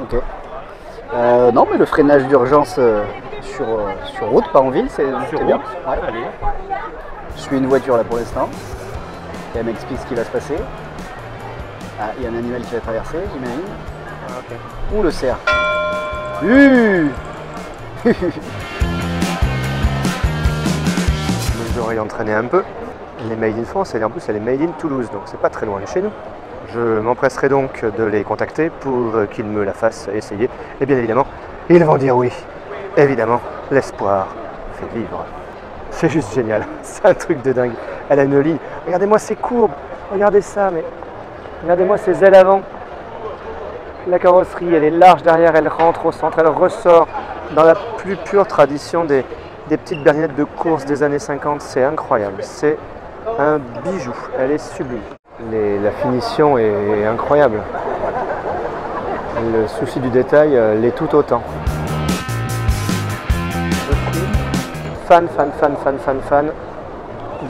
Ok. Non mais le freinage d'urgence sur route, pas en ville, c'est bien. Ouais. Allez. Je suis une voiture là pour l'instant. Et elle m'explique ce qui va se passer. Ah, il y a un animal qui va traverser, j'imagine. Ah, ok. Ou le cerf. J'aurais entraîné un peu. Les Made in France, et en plus elle est Made in Toulouse, donc c'est pas très loin de chez nous. Je m'empresserai donc de les contacter pour qu'ils me la fassent essayer. Et bien évidemment, ils vont dire oui. Évidemment, l'espoir fait vivre. C'est juste génial, c'est un truc de dingue. Elle a une ligne. Regardez-moi ces courbes, regardez ça, mais regardez-moi ces ailes avant. La carrosserie, elle est large derrière, elle rentre au centre, elle ressort dans la plus pure tradition des petites berlinettes de course des années 50. C'est incroyable, c'est un bijou, elle est sublime. La finition est incroyable. Le souci du détail l'est tout autant. Je suis fan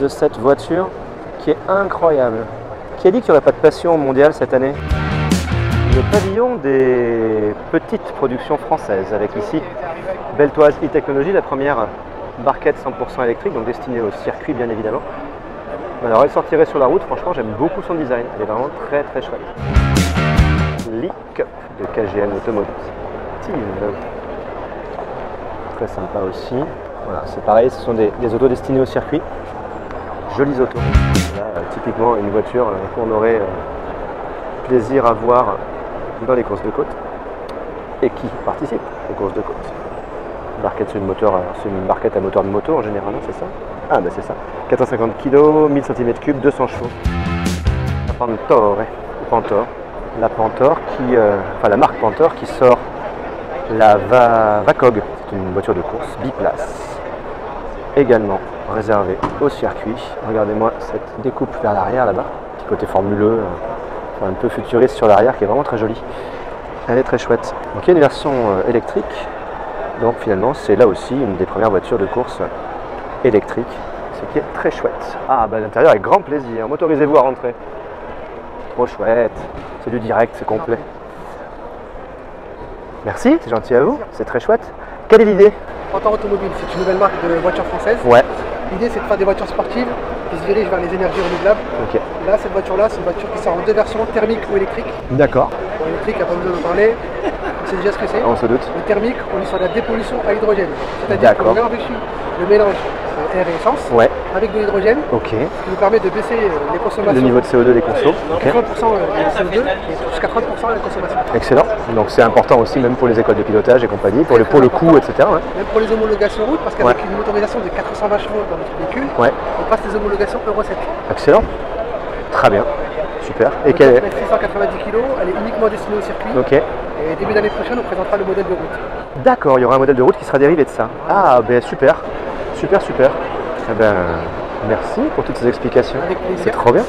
de cette voiture qui est incroyable. Qui a dit qu'il n'y aurait pas de passion mondiale cette année? Le pavillon des petites productions françaises, avec ici Beltoise e-Technologie, la première barquette 100% électrique, donc destinée au circuit bien évidemment. Alors elle sortirait sur la route, franchement j'aime beaucoup son design, elle est vraiment très très chouette. L'e-Cup de KGN Automotive. Très sympa aussi. Voilà, c'est pareil, ce sont des autos destinées au circuit. Jolies autos. Là, typiquement une voiture qu'on aurait plaisir à voir dans les courses de côte et qui participe aux courses de côte. Barquette, c'est une barquette à moteur de moto en général, c'est ça? Ah ben c'est ça. 450 kg, 1000 cm3, 200 chevaux. La Pantor, la Pantor qui, la marque Pantor qui sort la Vacog. C'est une voiture de course biplace, également réservée au circuit. Regardez-moi cette découpe vers l'arrière là-bas, petit côté formuleux, un peu futuriste sur l'arrière qui est vraiment très jolie. Elle est très chouette. Donc il y a une version électrique. Donc finalement c'est là aussi une des premières voitures de course électrique, ce qui est très chouette. Ah bah l'intérieur avec grand plaisir, motorisez-vous à rentrer. Trop chouette, c'est du direct, c'est complet. Merci, c'est gentil à vous, c'est très chouette. Quelle est l'idée? Pantor Automobile, c'est une nouvelle marque de voitures françaises. Ouais. L'idée c'est de faire des voitures sportives qui se dirigent vers les énergies renouvelables. Ok. Là cette voiture-là, c'est une voiture qui sort en deux versions, thermique ou électrique. D'accord. Bon, électrique, il n'y a pas besoin de parler. C'est déjà ce que c'est. On se doute. Le thermique, on est sur la dépollution à hydrogène. C'est-à-dire qu'on enrichit le mélange air et essence avec de l'hydrogène, ok, qui nous permet de baisser les consommations. Le niveau de CO2 des consos. Okay. 30% de CO2 et jusqu'à 30% de la consommation. Excellent. Donc c'est important aussi même pour les écoles de pilotage et compagnie, pour le coût, etc. Ouais. Même pour les homologations route, parce qu'avec une motorisation de 420 chevaux dans notre véhicule, on passe les homologations Euro 7. Excellent. Très bien. Super. Et quelle est 690 kg, elle est uniquement destinée au circuit. Ok. Et début d'année prochaine, on présentera le modèle de route. D'accord, il y aura un modèle de route qui sera dérivé de ça. Ah, ben super. Super, super. Eh ben, merci pour toutes ces explications. Avec plaisir. C'est trop bien.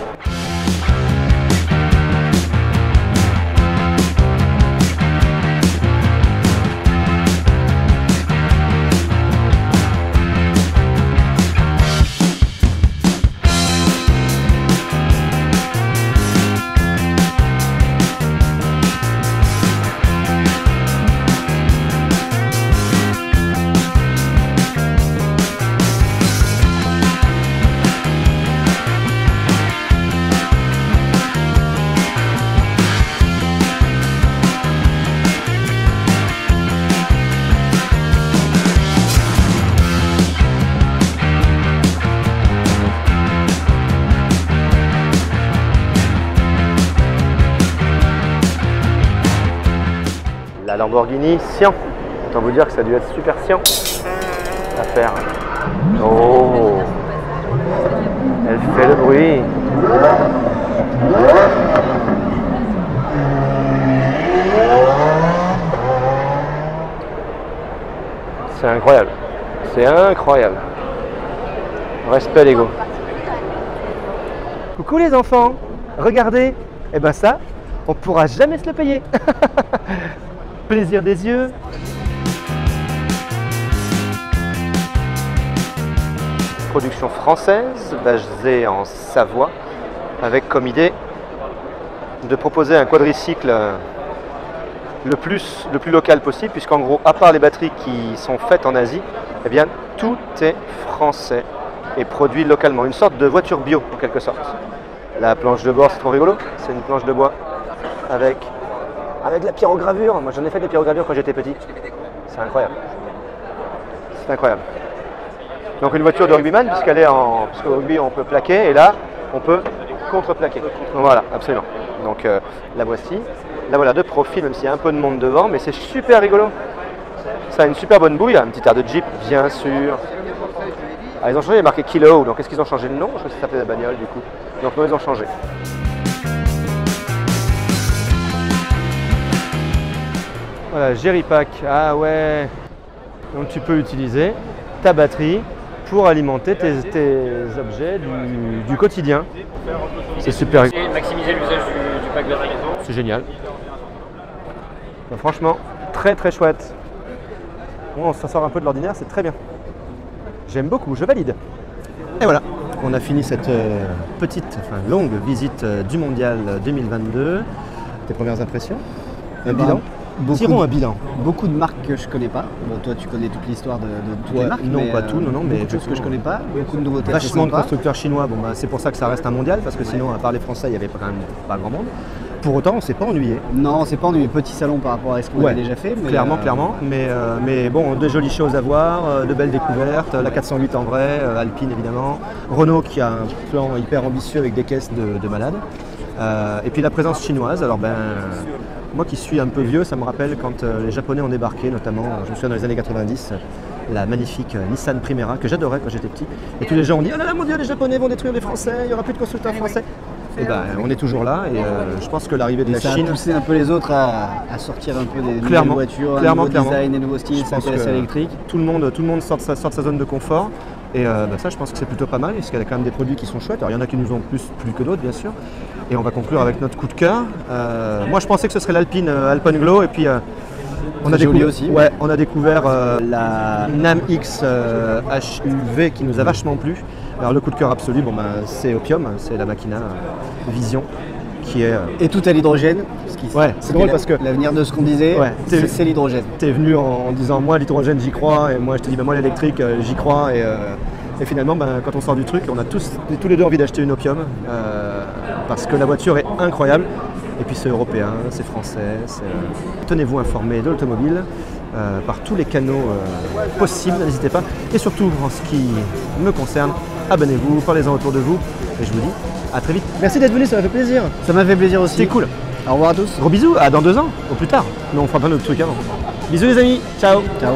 La Lamborghini Sian. Autant vous dire que ça a dû être super Sian à faire. Oh, elle fait le bruit. C'est incroyable. C'est incroyable. Respect l'ego. Coucou les enfants. Regardez. Et ben ça, on pourra jamais se le payer. Plaisir des yeux. Production française basée en Savoie avec comme idée de proposer un quadricycle le plus local possible, puisqu'en gros, à part les batteries qui sont faites en Asie, eh bien tout est français et produit localement. Une sorte de voiture bio en quelque sorte. La planche de bord, c'est trop rigolo, c'est une planche de bois avec de la pyrogravure. Moi j'en ai fait des pyrogravures quand j'étais petit. C'est incroyable. C'est incroyable. Donc une voiture de rugbyman, puisqu'elle est puisqu'au rugby on peut plaquer et là on peut contre-plaquer. Voilà, absolument. Donc la voici. Là voilà, de profil, même s'il y a un peu de monde devant, mais c'est super rigolo. Ça a une super bonne bouille, un petit air de Jeep, bien sûr. Ah, ils ont changé, il y a marqué Kilo, donc est-ce qu'ils ont changé le nom? Je crois que ça s'appelait la bagnole du coup. Donc non, ils ont changé. Voilà, Geripack, ah ouais. Donc tu peux utiliser ta batterie pour alimenter tes objets du quotidien. C'est super. Maximiser l'usage du pack batterie. C'est génial. Donc, franchement, très très chouette. Bon, ça sort un peu de l'ordinaire, c'est très bien. J'aime beaucoup, je valide. Et voilà, on a fini cette longue visite du Mondial 2022. tes premières impressions? Un bilan? Tirons un bilan. Beaucoup de marques que je connais pas. Bon, toi, tu connais toute l'histoire de toutes les marques. Non, mais, pas tout, non, mais beaucoup de choses que je connais pas, beaucoup de nouveautés. Vachement de constructeurs chinois. Bon, bah, c'est pour ça que ça reste un mondial, parce que sinon, à part les Français, il n'y avait quand même pas grand monde. Pour autant, on ne s'est pas ennuyé. Non, on s'est pas ennuyé. Petit salon par rapport à ce qu'on avait déjà fait. Mais clairement. Mais bon, de jolies choses à voir, de belles découvertes. La 408 en vrai, Alpine évidemment. Renault qui a un plan hyper ambitieux avec des caisses de malades. Et puis la présence chinoise. Alors moi qui suis un peu vieux, ça me rappelle quand les Japonais ont débarqué, notamment, je me souviens dans les années 90, la magnifique Nissan Primera que j'adorais quand j'étais petit. Et tous les gens ont dit « Oh là là, mon Dieu, les Japonais vont détruire les Français, il n'y aura plus de constructeurs français ». Et on est toujours là et je pense que l'arrivée de la Chine a poussé un peu les autres à sortir un peu des nouvelles voitures, un nouveau design, des nouveaux styles, s'intéresser à l'électrique. Tout le monde sort de sa zone de confort et ça je pense que c'est plutôt pas mal parce qu'il y a quand même des produits qui sont chouettes. Alors il y en a qui nous ont plu que d'autres bien sûr. Et on va conclure avec notre coup de cœur. Moi je pensais que ce serait l'Alpine Alpenglow et puis on a découvert la NAM X HUV qui nous a vachement plu. Alors le coup de cœur absolu, c'est Opium, c'est la Machina Vision qui est... Et tout à l'hydrogène. C'est drôle parce que... L'avenir de ce qu'on disait, c'est l'hydrogène. Tu es venu en disant moi l'hydrogène j'y crois et moi je te dis moi l'électrique j'y crois et finalement quand on sort du truc on a tous les deux envie d'acheter une Opium parce que la voiture est incroyable. Et puis c'est européen, c'est français, tenez-vous informés de l'automobile par tous les canaux possibles, n'hésitez pas. Et surtout, en ce qui me concerne, abonnez-vous, parlez-en autour de vous. Et je vous dis à très vite. Merci d'être venu, ça m'a fait plaisir. Ça m'a fait plaisir aussi. C'était cool. Au revoir à tous. Gros bisous, à dans 2 ans, au plus tard. Non, on fera plein d'autres trucs avant. Bisous les amis, ciao. Ciao.